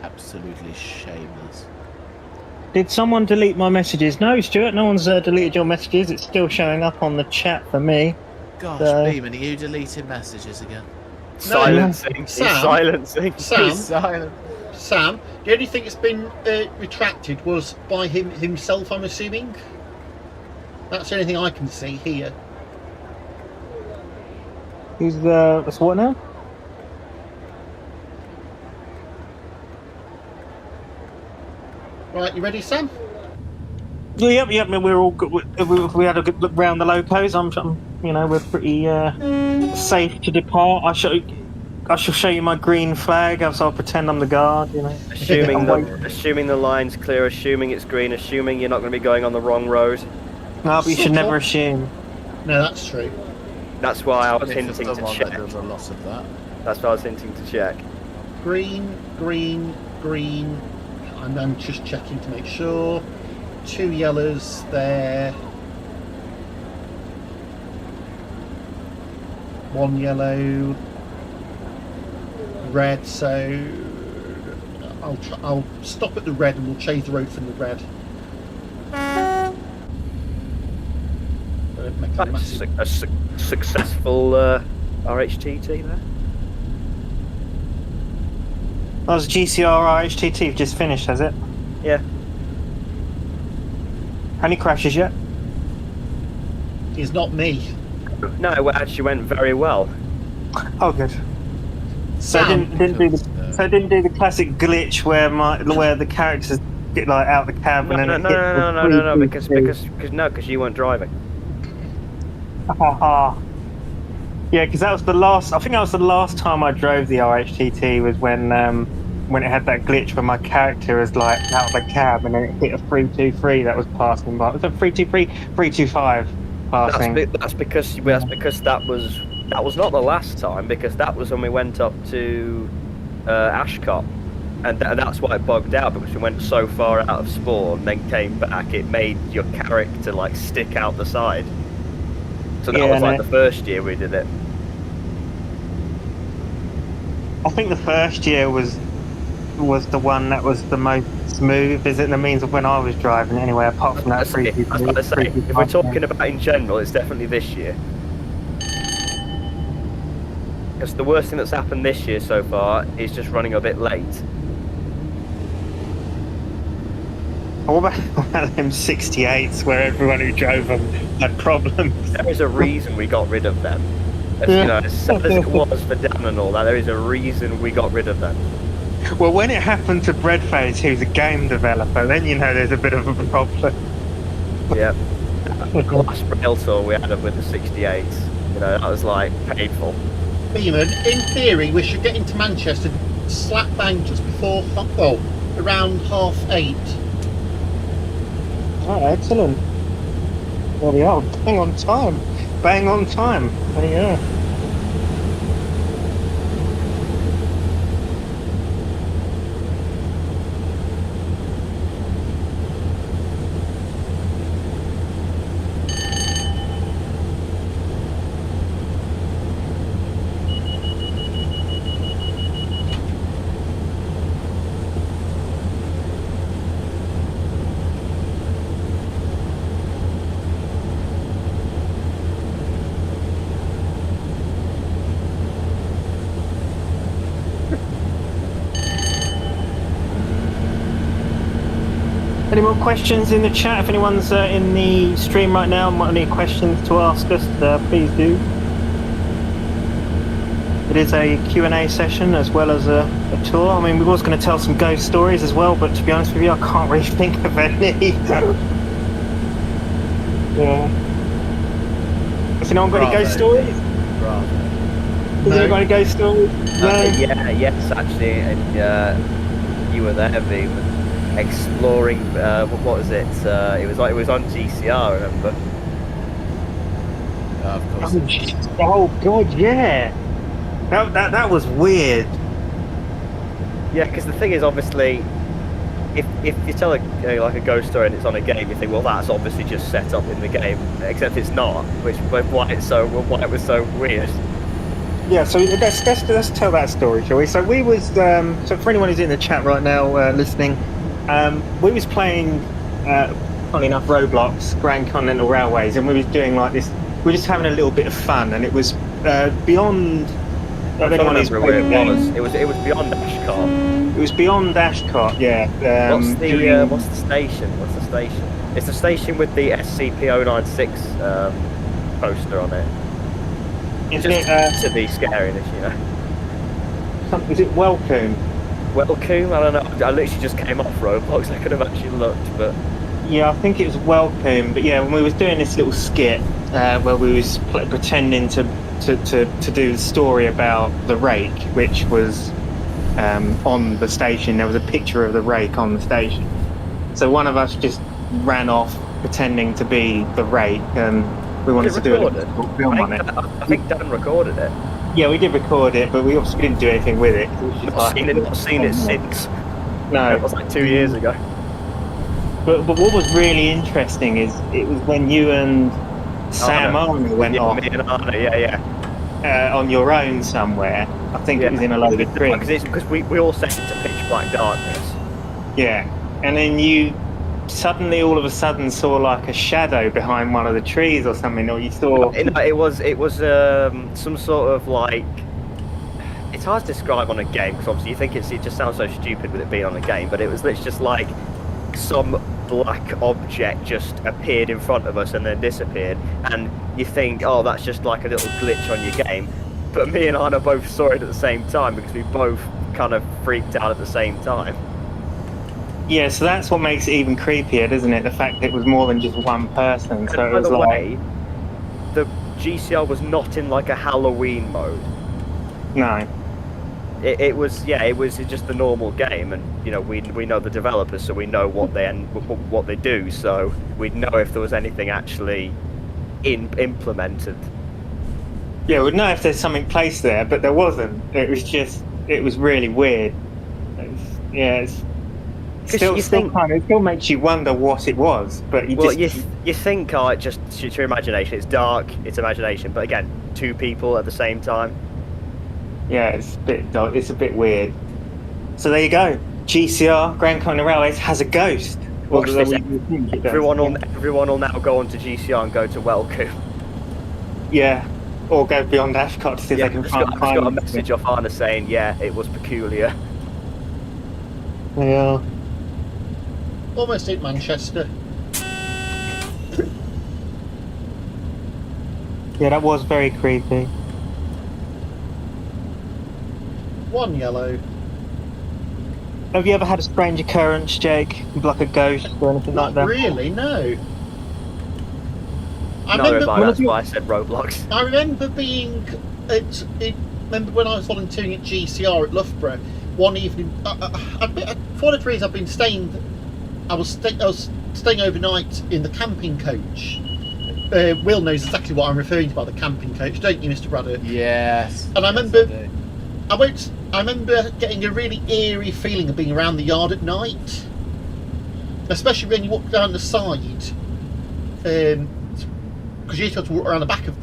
Absolutely shameless. Did someone delete my messages? No, Stuart, no one's deleted your messages. It's still showing up on the chat for me. Gosh, Beeman, are you deleting messages again? Silencing. He's Sam. silencing. Sam, He's silent. Sam, the only thing that's been retracted was by him himself, I'm assuming. That's the only thing I can see here. Who's that's what now? Right, you ready, Sam? Yep. We're all good. We had a good look round the locos. We're pretty safe to depart. I shall show you my green flag. So I'll pretend I'm the guard. You know. Assuming the line's clear, assuming it's green, assuming you're not going to be going on the wrong road. No, but you should never assume. No, that's true. That's why I was If hinting there's to someone check. that does a lot of that. That's why I was hinting to check. Green, green, green. And I'm just checking to make sure. 2 yellows there. 1 yellow. Red, so I'll stop at the red and we'll change the road from the red. Make a That's massive- a successful RHTT there. That was GCR RHTT just finished, has it? Yeah. Any crashes yet? It's not me. No, it actually went very well. Oh, good. So I Sam, didn't do the classic glitch where the characters get like out the cab and then it hits the No, 323. because you weren't driving. Haha. Yeah, because that was the last. I think that was the last time I drove the RHTT was when it had that glitch where my character was like out of the cab and then it hit a 323 that was passing by. Was it 323? 325 passing. That's because that was not the last time, because that was when we went up to Ashcott, and that's why it bugged out, because we went so far out of spawn and then came back. It made your character like stick out the side. So that was like the first year we did it. I think the first year was the one that was the most smooth, is it? The means of when I was driving anyway, apart from that I was about to say, if we're talking about in general, it's definitely this year. Because the worst thing that's happened this year so far is just running a bit late. What about them 68s where everyone who drove them had problems? There is a reason we got rid of them. As, you know, as sad as it was for Dan and all that, there is a reason we got rid of them. Well, when it happened to Breadface, who's a game developer, then you know there's a bit of a problem. Yep. The last Railtour we had with the 68s, you know, that was like painful. Beeman, in theory, we should get into Manchester slap bang just before, well, around 8:30. Oh, excellent. There we are. Bang on time. Bang on time. There you go. Any more questions in the chat? If anyone's in the stream right now and want any questions to ask us, please do. It is a Q&A session as well as a tour. I mean, we was going to tell some ghost stories as well, but to be honest with you, I can't really think of any. Yeah. Has anyone got any ghost stories? Bravo. Has anyone got any ghost stories? No. Yes, actually, and you were there, Beam, exploring. What was it? It was on GCR, I remember. Of course. Oh God, yeah. That was weird. Yeah, because the thing is, obviously, if you tell like a ghost story and it's on a game, you think, well, that's obviously just set up in the game, except it's not. Which why it was so weird. Yeah, so let's tell that story, shall we? So we was so for anyone who's in the chat right now listening, we was playing, funny enough, Roblox, Grand Continental Railways, and we was doing like this. We were just having a little bit of fun, and it was beyond. I don't remember where it was. It was beyond Ashcart. It was beyond Ashcart, yeah. What's the station? What's the station? It's the station with the SCP-096 poster on it. Is it to be scariness, you know. Is it Welcome? Welcome? I don't know. I literally just came off Roblox. I could have actually looked, but yeah, I think it was Welcome. But yeah, when we was doing this little skit where we was pretending to do the story about the rake, which was on the station. There was a picture of the rake on the station. So one of us just ran off pretending to be the rake, and we wanted to do a film on it. I think Dan recorded it. Yeah, we did record it, but we obviously didn't do anything with it. Not seen it since. No, it was like 2 years ago. But what was really interesting is it was when you and Sam Arnold went off. Me and Arnold, on your own somewhere. I think it was in a load of drinks. Because we all set into pitch black darkness. Yeah, and then you suddenly, all of a sudden, saw like a shadow behind one of the trees or something, or you saw. It was some sort of like. It's hard to describe on a game because obviously you think it just sounds so stupid with it being on a game, but it was literally just like some black object just appeared in front of us and then disappeared, and you think, oh, that's just like a little glitch on your game, but me and Anna both saw it at the same time because we both kind of freaked out at the same time. Yeah, so that's what makes it even creepier, doesn't it? The fact that it was more than just one person. So it was like, the GCR was not in like a Halloween mode. No. It was just the normal game, and you know we know the developers, so we know what they do, so we'd know if there was anything actually implemented. Yeah, we'd know if there's something placed there, but there wasn't. It was really weird. It still makes you wonder what it was, but you think, oh, it just it's your imagination. It's dark, it's imagination, but again, two people at the same time. Yeah, it's a bit dark. It's a bit weird. So there you go. GCR, Grand Continental Railways, has a ghost. Watch this. Everyone will now go on to GCR and go to Welcome. Yeah, or go beyond Ashcott to see if they can find. I've got a message off Anna saying, yeah, it was peculiar. Yeah. Almost hit Manchester. Yeah, that was very creepy. One yellow. Have you ever had a strange occurrence, Jake? Like a ghost or anything like that? Really, no. That's why I said Roblox. I remember being remember when I was volunteering at GCR at Loughborough one evening. For the reason I've been staying, I was staying overnight in the camping coach. Will knows exactly what I'm referring to by the camping coach, don't you, Mr. Braddock? Yes. And I remember getting a really eerie feeling of being around the yard at night, especially when you walk down the side, because you used to have to walk around the back of,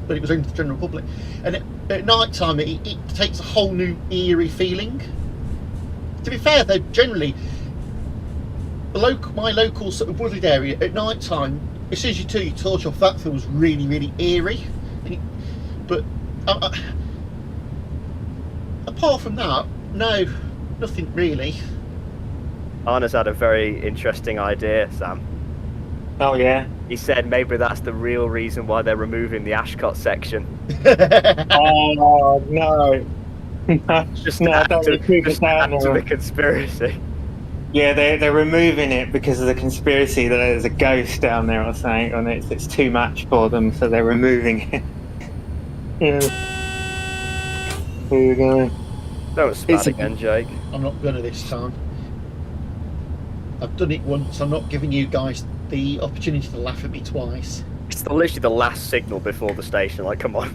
but it was open to the general public. And at night time, it takes a whole new eerie feeling. To be fair, though, generally, my local sort of wooded area at night time, as soon as you turn your torch off, that feels really, really eerie. But apart from that, no, nothing really. Arna's had a very interesting idea, Sam. Oh yeah. He said maybe that's the real reason why they're removing the Ashcott section. Oh no. Just No, to add don't to, recoup just it to add down. to the conspiracy. Yeah, they're removing it because of the conspiracy that there's a ghost down there or something, and it's too much for them, so they're removing it. Yeah. Where are you going? Don't spat again, Jake. I'm not gonna this time. I've done it once. I'm not giving you guys the opportunity to laugh at me twice. It's literally the last signal before the station. Like, come on.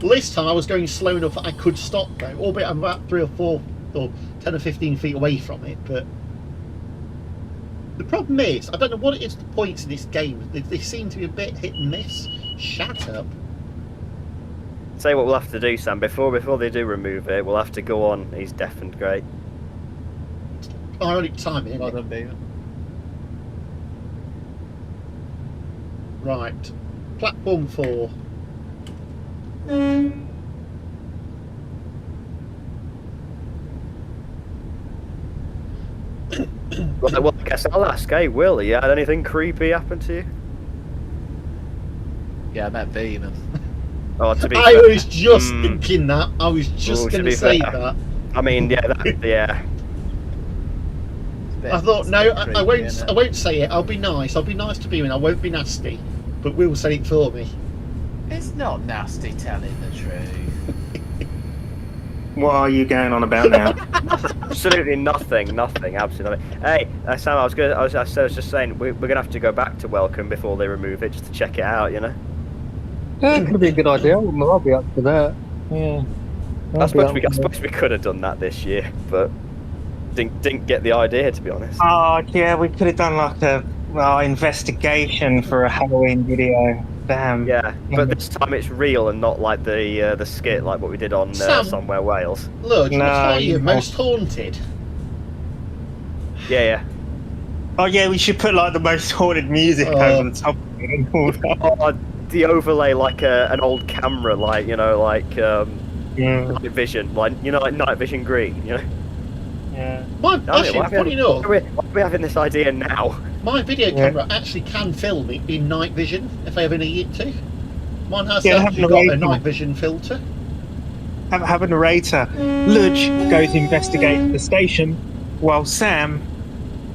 Well, this time I was going slow enough that I could stop though, albeit I'm about 3 or 4 or 10 or 15 feet away from it. But the problem is, I don't know what it is. The points in this game, they seem to be a bit hit and miss. Shut up. Say what we'll have to do, Sam. Before they do remove it, we'll have to go on. He's deaf and great. Ironic timing. Well Isn't done, Beaver. it? Right, platform 4. Well, I guess I'll ask. Hey, Will, you had anything creepy happen to you? Yeah, I met Beaver. Oh, to be I fair. was just thinking that. I was just to going be to say fair. that. I mean, yeah, yeah. I thought, no, I won't say it. I'll be nice. I'll be nice to Beaver. I won't be nasty. But Will said it for me. It's not nasty telling the truth. What are you going on about now? Absolutely nothing, absolutely nothing. Hey, Sam, I was just saying we're gonna have to go back to Welcome before they remove it, just to check it out, you know. Yeah, it could be a good idea. I'll be up for that. Yeah. I suppose we could have done that this year, but didn't get the idea, to be honest. Oh yeah, we could have done like a investigation for a Halloween video. Damn. Yeah, but this time it's real and not like the skit like what we did on Sam, Somewhere Wales. Look, No, I'll tell you, you most haunted. Yeah. Oh yeah, we should put like the most haunted music over the top of it and all that. Oh, the overlay like an old camera, like night vision, like night vision green, you know. Yeah. Actually, funny enough, Why are we having this idea now? my video camera actually can film it in night vision if I ever need it to. Mine has Yeah, actually have got a a night vision filter. Have a narrator. Ludge goes to investigate the station, while Sam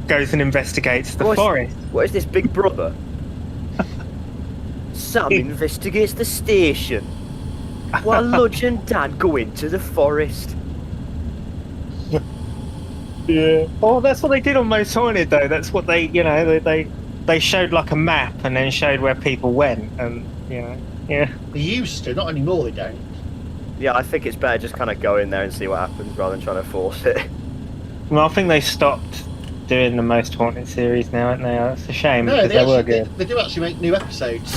goes and investigates the forest. What is this, Big Brother? Sam investigates the station, while Ludge and Dan go into the forest. Yeah. Oh, that's what they did on Most Haunted, though. That's what they showed like a map and then showed where people went, and yeah. They used to, not anymore. They don't. Yeah, I think it's better just kind of go in there and see what happens rather than trying to force it. Well, I think they stopped doing the Most Haunted series now, haven't they? That's a shame No, because they were good. They do actually make new episodes.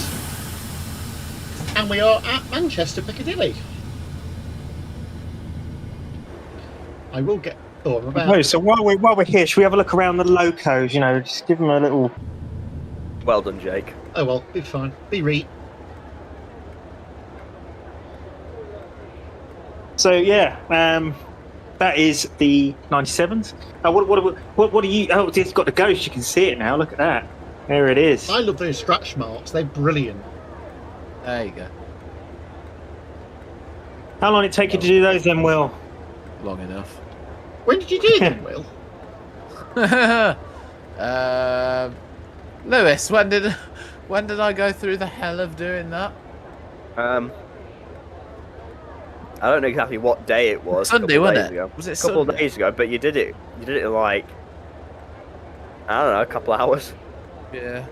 And we are at Manchester Piccadilly. I will get. Oh, I'm about. No, so while we're here, should we have a look around the locos? Just give them a little. Well done, Jake. Oh well, be fine. Be re. So yeah, that is the 97s. What are you? Oh, it's got the ghost. You can see it now. Look at that. There it is. I love those scratch marks. They're brilliant. There you go. How long did it take you to do those then, Will? Long enough. When did you do them, Will? Lewis, when did I go through the hell of doing that? I don't know exactly what day it was. Sunday, wasn't it? Was it a couple Sunday? of days ago? But you did it in like, I don't know, a couple of hours. Yeah.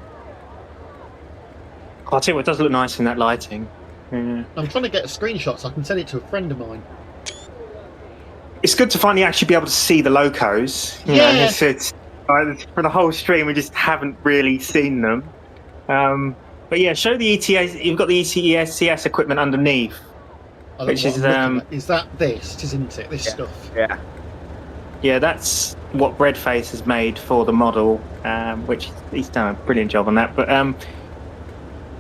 I'll tell you what, it does look nice in that lighting. Yeah. I'm trying to get a screenshot so I can send it to a friend of mine. It's good to finally actually be able to see the locos. Yeah. It's for the whole stream, we just haven't really seen them. But yeah, show the ETS. You've got the ETS equipment underneath. I don't know Which what is, I'm looking at. Is that this? Isn't it? This stuff. Yeah. Yeah, that's what Breadface has made for the model, which he's done a brilliant job on that. But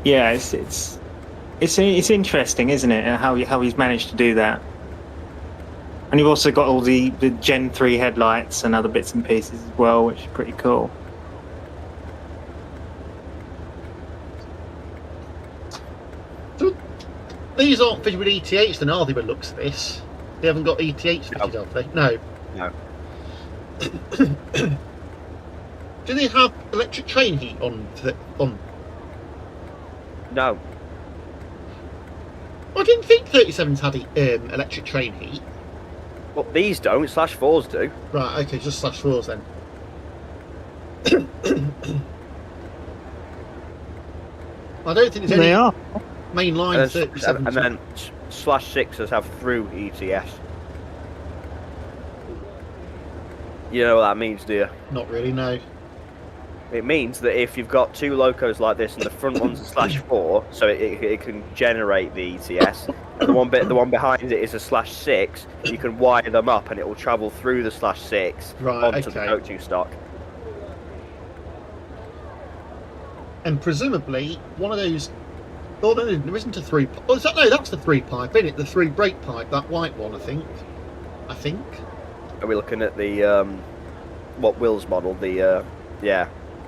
yeah, it's interesting, isn't it? How he's managed to do that. And you've also got all the Gen 3 headlights and other bits and pieces as well, which is pretty cool. So, these aren't fitted with ETH then, are they, by the looks of this? They haven't got ETH fitted, have they? No. No. Do they have electric train heat on? No. I didn't think 37s had electric train heat. Well, these don't. /4s do. Right, okay, just /4s then. I don't think there's any mainline 37s. And then /6s have through ETS. You know what that means, do you? Not really, no. It means that if you've got two locos like this and the front one's a /4, so it can generate the ETS, and the one behind it is a /6, you can wire them up and it will travel through the /6 onto the coaching stock. And presumably one of those. Oh no, there isn't a 3. Oh, no, that's the 3 pipe, isn't it? The 3 brake pipe, that white one, I think. Are we looking at the what Will's model? The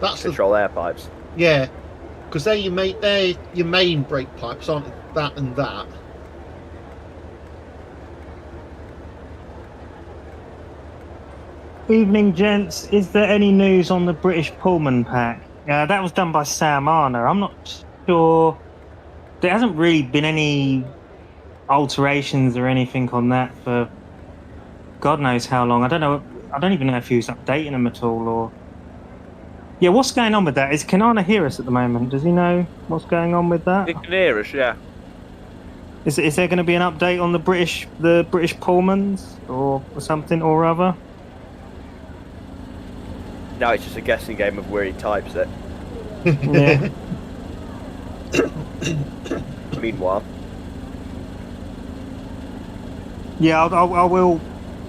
that's control air pipes. Yeah, because they're your main brake pipes, aren't they? That and that. Evening, gents. Is there any news on the British Pullman pack? That was done by Sam Arner. I'm not sure. There hasn't really been any alterations or anything on that for God knows how long. I don't know. I don't even know if he was updating them at all or. Yeah, what's going on with that? Is Kanana hear us at the moment? Does he know what's going on with that? He can hear us, yeah. Is there going to be an update on the British Pullmans or something or other? No, it's just a guessing game of where he types it. Yeah. Meanwhile. Yeah, I will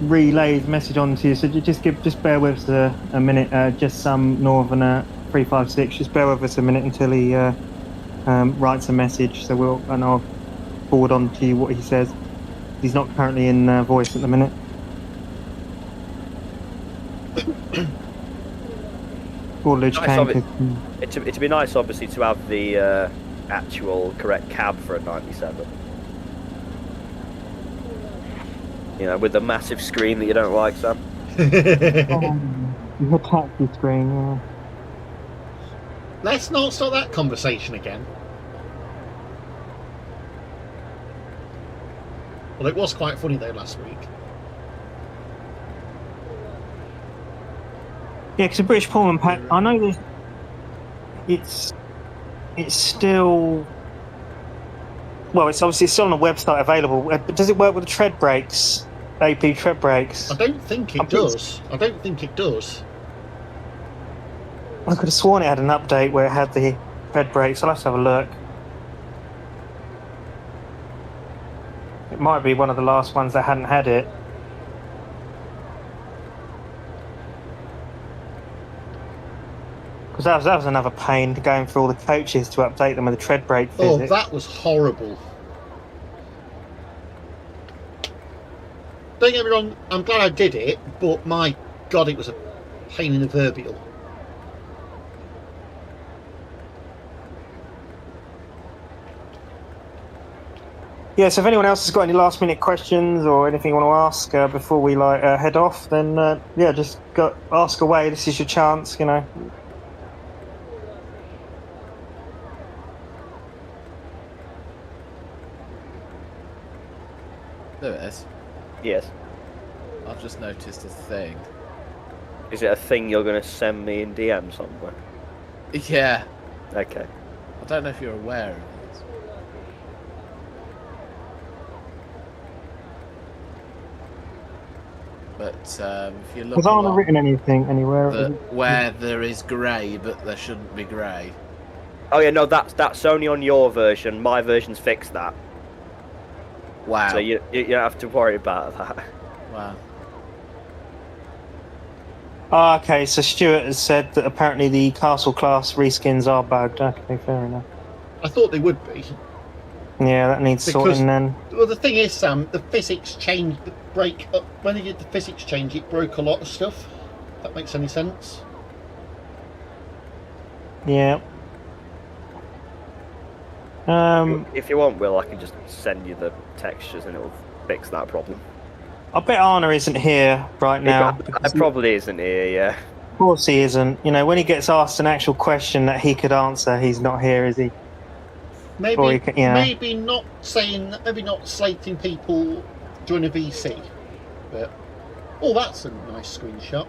relay his message on to you. So just bear with us a minute. Just some Northerner 356. Just bear with us a minute until he writes a message. So I'll forward on to you what he says. He's not currently in voice at the minute. Or Luge It'd be nice, obviously, to have the actual correct cab for a 97. You know, with the massive screen that you don't like, Sam. The taxi screen, yeah. Let's not start that conversation again. Well, it was quite funny though last week. Yeah, because the British Pullman pack, I know it's still. Well, it's obviously still on the website available. But does it work with the tread brakes? AP tread brakes? I don't think it does. I don't think it does. I could have sworn it had an update where it had the tread brakes. I'll have to have a look. It might be one of the last ones that hadn't had it. Because that was another pain going through all the coaches to update them with the tread brake physics. Oh, that was horrible. Don't get me wrong, I'm glad I did it, but my God, it was a pain in the proverbial. Yeah, so if anyone else has got any last minute questions or anything you want to ask before we head off, then yeah, just ask away. This is your chance, you know. Lewis? Yes? I've just noticed a thing. Is it a thing you're going to send me in DM somewhere? Yeah. Okay. I don't know if you're aware of this. But if you look Because I haven't written anything anywhere. Where there is grey, but there shouldn't be grey. Oh yeah, no, that's only on your version. My version's fixed that. Wow. So you don't have to worry about that. Wow. Oh, okay, so Stuart has said that apparently the Castle class reskins are bugged. Okay, fair enough. I thought they would be. Yeah, that needs sorting then. Well, the thing is, Sam, the physics change. When they did the physics change, it broke a lot of stuff. If that makes any sense. Yeah. If you want, Will, I can just send you the textures and it'll fix that problem. I bet Arna isn't here right now. It probably isn't here, yeah. Of course he isn't. You know, when he gets asked an actual question that he could answer, he's not here, is he? Maybe, maybe not slating people during a VC. But that's a nice screenshot.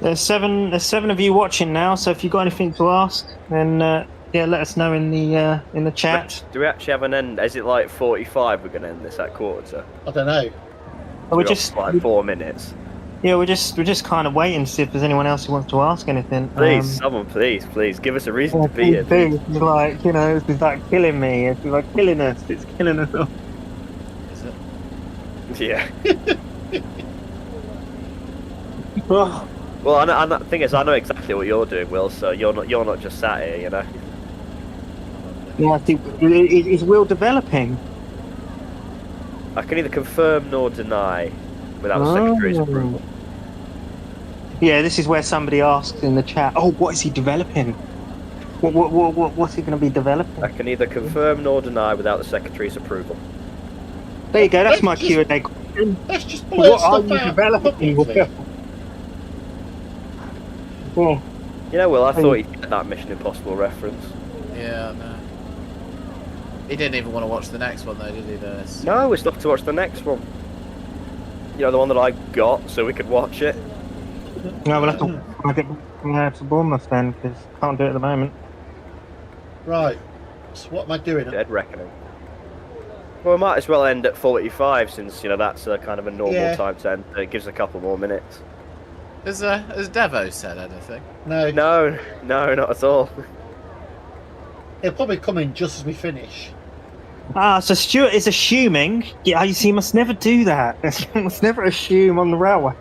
There's seven of you watching now, so if you've got anything to ask, then let us know in the chat. Do we actually have an end? Is it like 45 we're going to end this at quarter? I don't know. We're just like 4 minutes. Yeah, we're just kind of waiting to see if there's anyone else who wants to ask anything. Please, someone, please, give us a reason to be here. It's like, you know, it's like killing me. It's like killing us. It's killing us all. Is it? Yeah. Oh. Well, the thing is, I know exactly what you're doing, Will. So you're not just sat here, you know. Yeah, I think is Will developing. I can neither confirm nor deny without the secretary's approval. Yeah, this is where somebody asks in the chat, "Oh, what is he developing? What's he going to be developing?" I can neither confirm nor deny without the secretary's approval. There you go. That's my Q&A question. Let's just what are you developing? Well, you know, Will, I thought you'd get that Mission Impossible reference. Yeah, no. He didn't even want to watch the next one, though, did he? No, we're stuck to watch the next one. You know, the one that I got, so we could watch it. No, we'll have to get to Bournemouth then, because can't do it at the moment. Right. So what am I doing? Dead reckoning. Well, we might as well end at 45, since, you know, that's kind of a normal time to end. It gives a couple more minutes. Has Devo said anything? No. No, not at all. He'll probably come in just as we finish. So Stuart is assuming. Yeah, you see, you must never do that. You must never assume on the railway.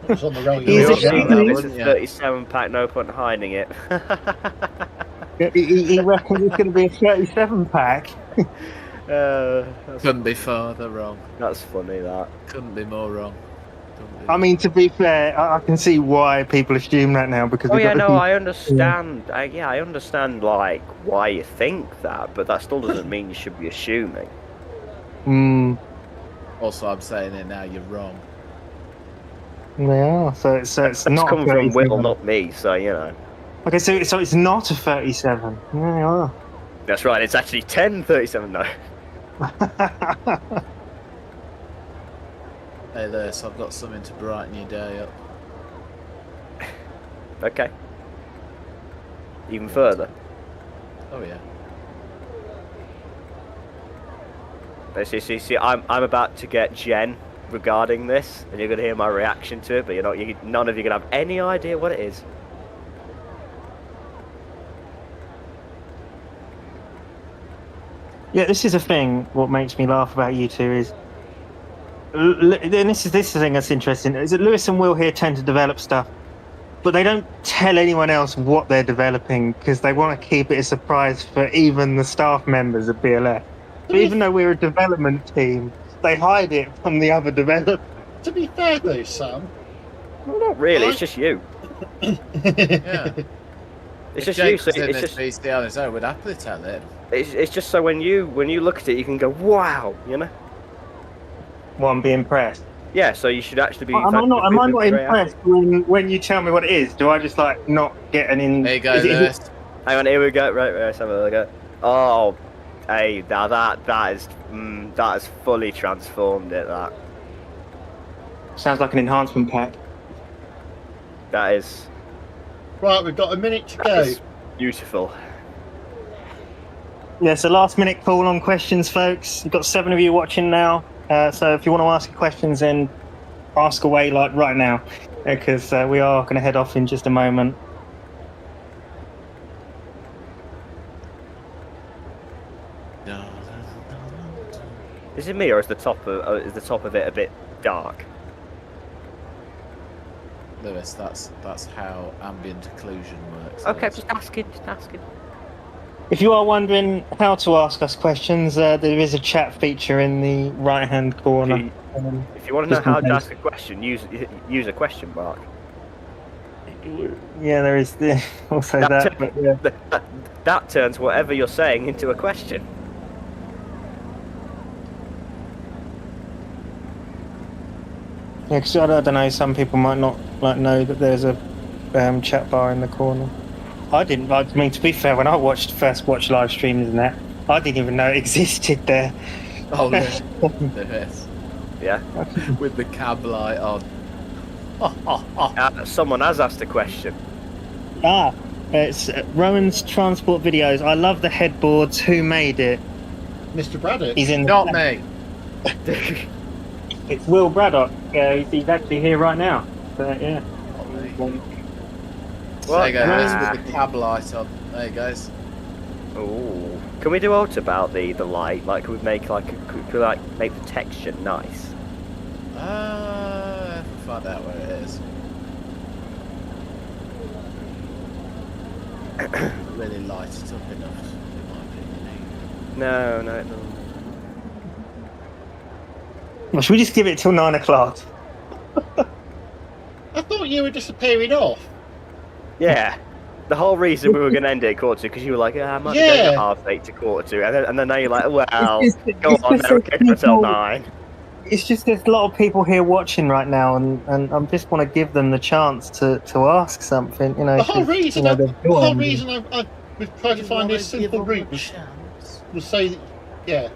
It was on the railway. He's assuming this is 37 pack, no point in hiding it. He reckons it's going to be a 37 pack. Couldn't be farther wrong. That's funny, that. Couldn't be more wrong. I mean, to be fair, I can see why people assume that now, because I understand. I understand, like, why you think that, but that still doesn't mean you should be assuming. Also, I'm saying it now. You're wrong. Yeah, so it's not coming from Will, not me. So you know. Okay, so it's not a 37. Yeah. That's right. It's actually 10:37 now. Hey there, so I've got something to brighten your day up. Okay. Even further. Oh yeah. See, I'm about to get Jen regarding this, and you're gonna hear my reaction to it, but none of you are gonna have any idea what it is. Yeah, this is a thing. What makes me laugh about you two is. And this is the thing that's interesting, is that Lewis and Will here tend to develop stuff, but they don't tell anyone else what they're developing because they want to keep it a surprise for even the staff members of BLS. So even though we're a development team, they hide it from the other developers. To be fair though, Sam. Well, not really, it's just you. Yeah. It's just you, so it's just VC on his own, we'd happily tell it. It's just so when you look at it, you can go, wow, you know? Well, I'm being impressed. Yeah, so you should actually be. Am I not impressed when you tell me what it is? Do I just like not get an in? There you go, Lewis. Hang on, here we go. Right, let's have a look. Oh, hey, now that has fully transformed it. That sounds like an enhancement pack. That is. Right, we've got a minute to go. Beautiful. Yeah, so last minute call on questions, folks. We've got 7 of you watching now. So if you want to ask your questions, then ask away like right now, because we are going to head off in just a moment. Is it me, or is the top of it a bit dark? Lewis, that's how ambient occlusion works. Okay, Lewis. just asking. If you are wondering how to ask us questions, there is a chat feature in the right-hand corner. If you want to know Just in how to case. ask a question, use a question mark. Yeah, there is also that. But yeah. That turns whatever you're saying into a question. Yeah, because I don't know, some people might not know that there's a chat bar in the corner. I didn't. I mean, to be fair, when I first watched live streams and that, I didn't even know it existed there. Oh, Lewis. Yeah. With the cab light on. Someone has asked a question. It's Rowan's transport videos. I love the headboards. Who made it? Mr. Braddock. He's in. Not me. It's Will Braddock. He's actually here right now. But yeah. There you go, Lewis, with the cab light on. There you goes. Oh, can we do out about the light? Like, could we make make the texture nice? Find out where it is. Really light it up enough, in my opinion. No. Well, should we just give it till 9 o'clock? I thought you were disappearing off. Yeah. The whole reason we were going to end it at 2:45, because you were like, I might be going at 8:30 to 2:45, and then now you're like, well, go on, then okay, until 9. It's just there's a lot of people here watching right now, and I just want to give them the chance to ask something. You know, The whole reason we've tried to find this simple route was so that, yeah.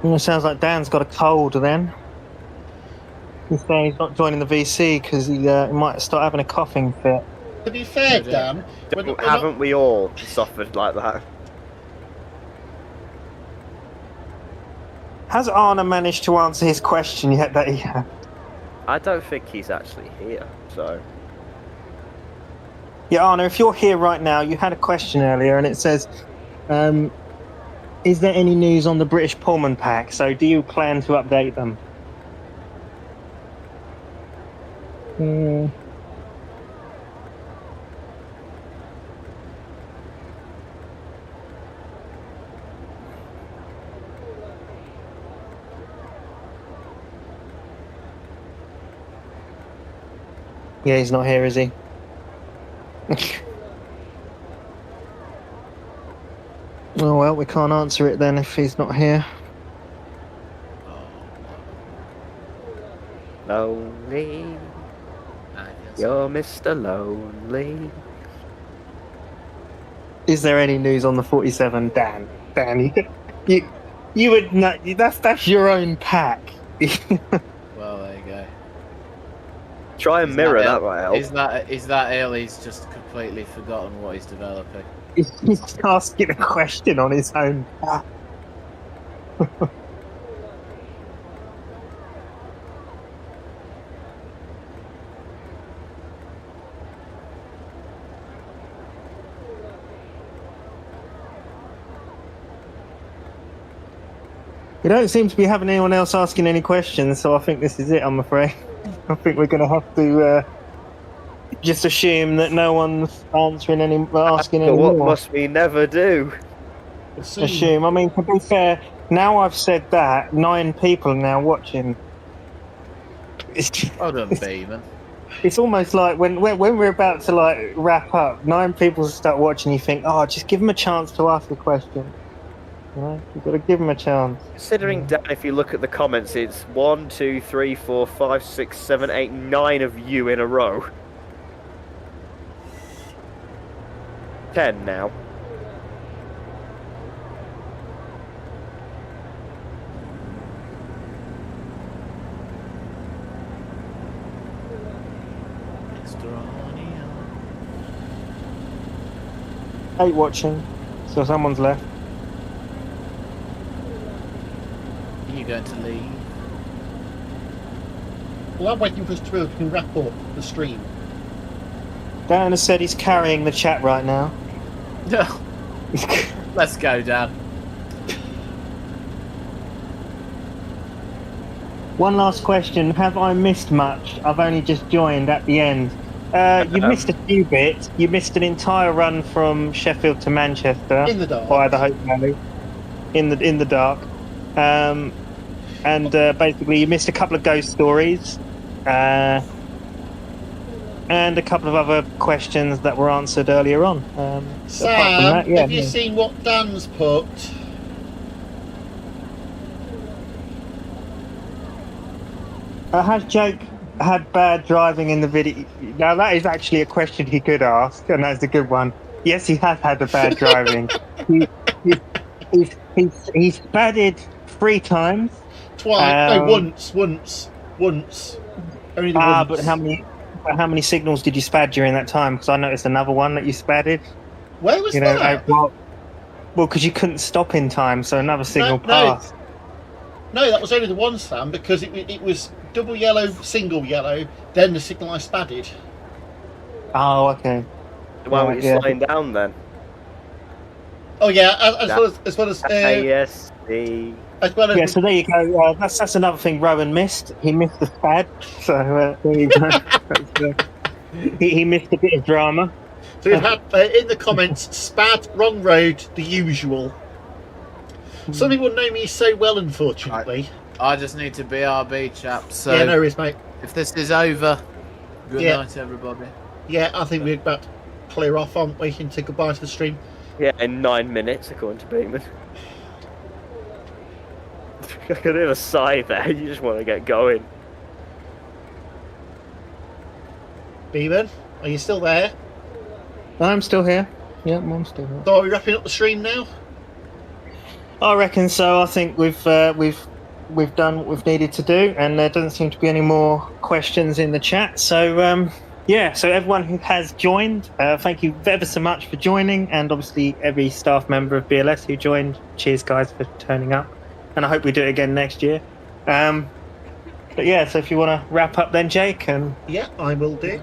It sounds like Dan's got a cold then. He's saying he's not joining the VC because he might start having a coughing fit. To be fair, Dan, haven't we all suffered like that? Has Arna managed to answer his question yet that he had? I don't think he's actually here, so... Yeah, Arna, if you're here right now, you had a question earlier and it says... is there any news on the British Pullman pack? So do you plan to update them? Yeah, he's not here, is he? Oh well, we can't answer it then if he's not here. Lonely, you're Mr. Lonely. Is there any news on the 47, Dan? Dan, you would not. That's your own pack. Well, there you go. Try and mirror that right out. Is that ill? He's just completely forgotten what he's developing. He's asking a question on his own pack. We don't seem to be having anyone else asking any questions, so I think this is it, I'm afraid. I think we're going to have to just assume that no one's asking any But what must we never do? Assume. I mean, to be fair, now I've said that, 9 people are now watching. Well done, Beeman. It's almost like when we're about to like wrap up, 9 people start watching. You think, oh, just give them a chance to ask a question. You know, you've got to give them a chance. Considering that, if you look at the comments, it's 1, 2, 3, 4, 5, 6, 7, 8, 9 of you in a row. 10 now. 8 watching, so someone's left. Are you going to leave? Well, I'm waiting for us to wrap up the stream. Dan has said he's carrying the chat right now. Let's go, Dan. One last question. Have I missed much? I've only just joined at the end. You missed a few bits. You missed an entire run from Sheffield to Manchester In the dark. by the Hope Valley. In the dark. And basically you missed a couple of ghost stories. And a couple of other questions that were answered earlier on. Sam, have you seen what Dan's put? Has Jake had bad driving in the video? Now that is actually a question he could ask, and that's a good one. Yes, he has had a bad driving. He's spadded 3 times. Twice. No, once. Only the once. But how many signals did you spad during that time? Because I noticed another one that you spadded. Where was that? Well, because you couldn't stop in time, so another signal passed. No, that was only the one, Sam, because it was double yellow, single yellow, then the signal I spadded. Oh, okay. Why were you slowing down then? Oh yeah, as well as yes, as well as yeah. So there you go. That's another thing Rowan missed. He missed the spad. So there you go. He missed a bit of drama. So we've had in the comments, spad, wrong road, the usual. Some people know me so well, unfortunately. I just need to BRB, chaps. So yeah, no worries, mate. If this is over, good night, everybody. Yeah, I think we're about to clear off, aren't we, and say goodbye to the stream. Yeah, in 9 minutes, according to Beeman. I could hear a sigh there. You just want to get going. Beeman, are you still there? I'm still here. Yeah, I'm still here. So are we wrapping up the stream now? I reckon so. I think we've done what we've needed to do, and there doesn't seem to be any more questions in the chat. So yeah, so everyone who has joined, thank you ever so much for joining, and obviously every staff member of BLS who joined. Cheers, guys, for turning up, and I hope we do it again next year. But yeah, so if you want to wrap up then, Jake, and yeah, I will do.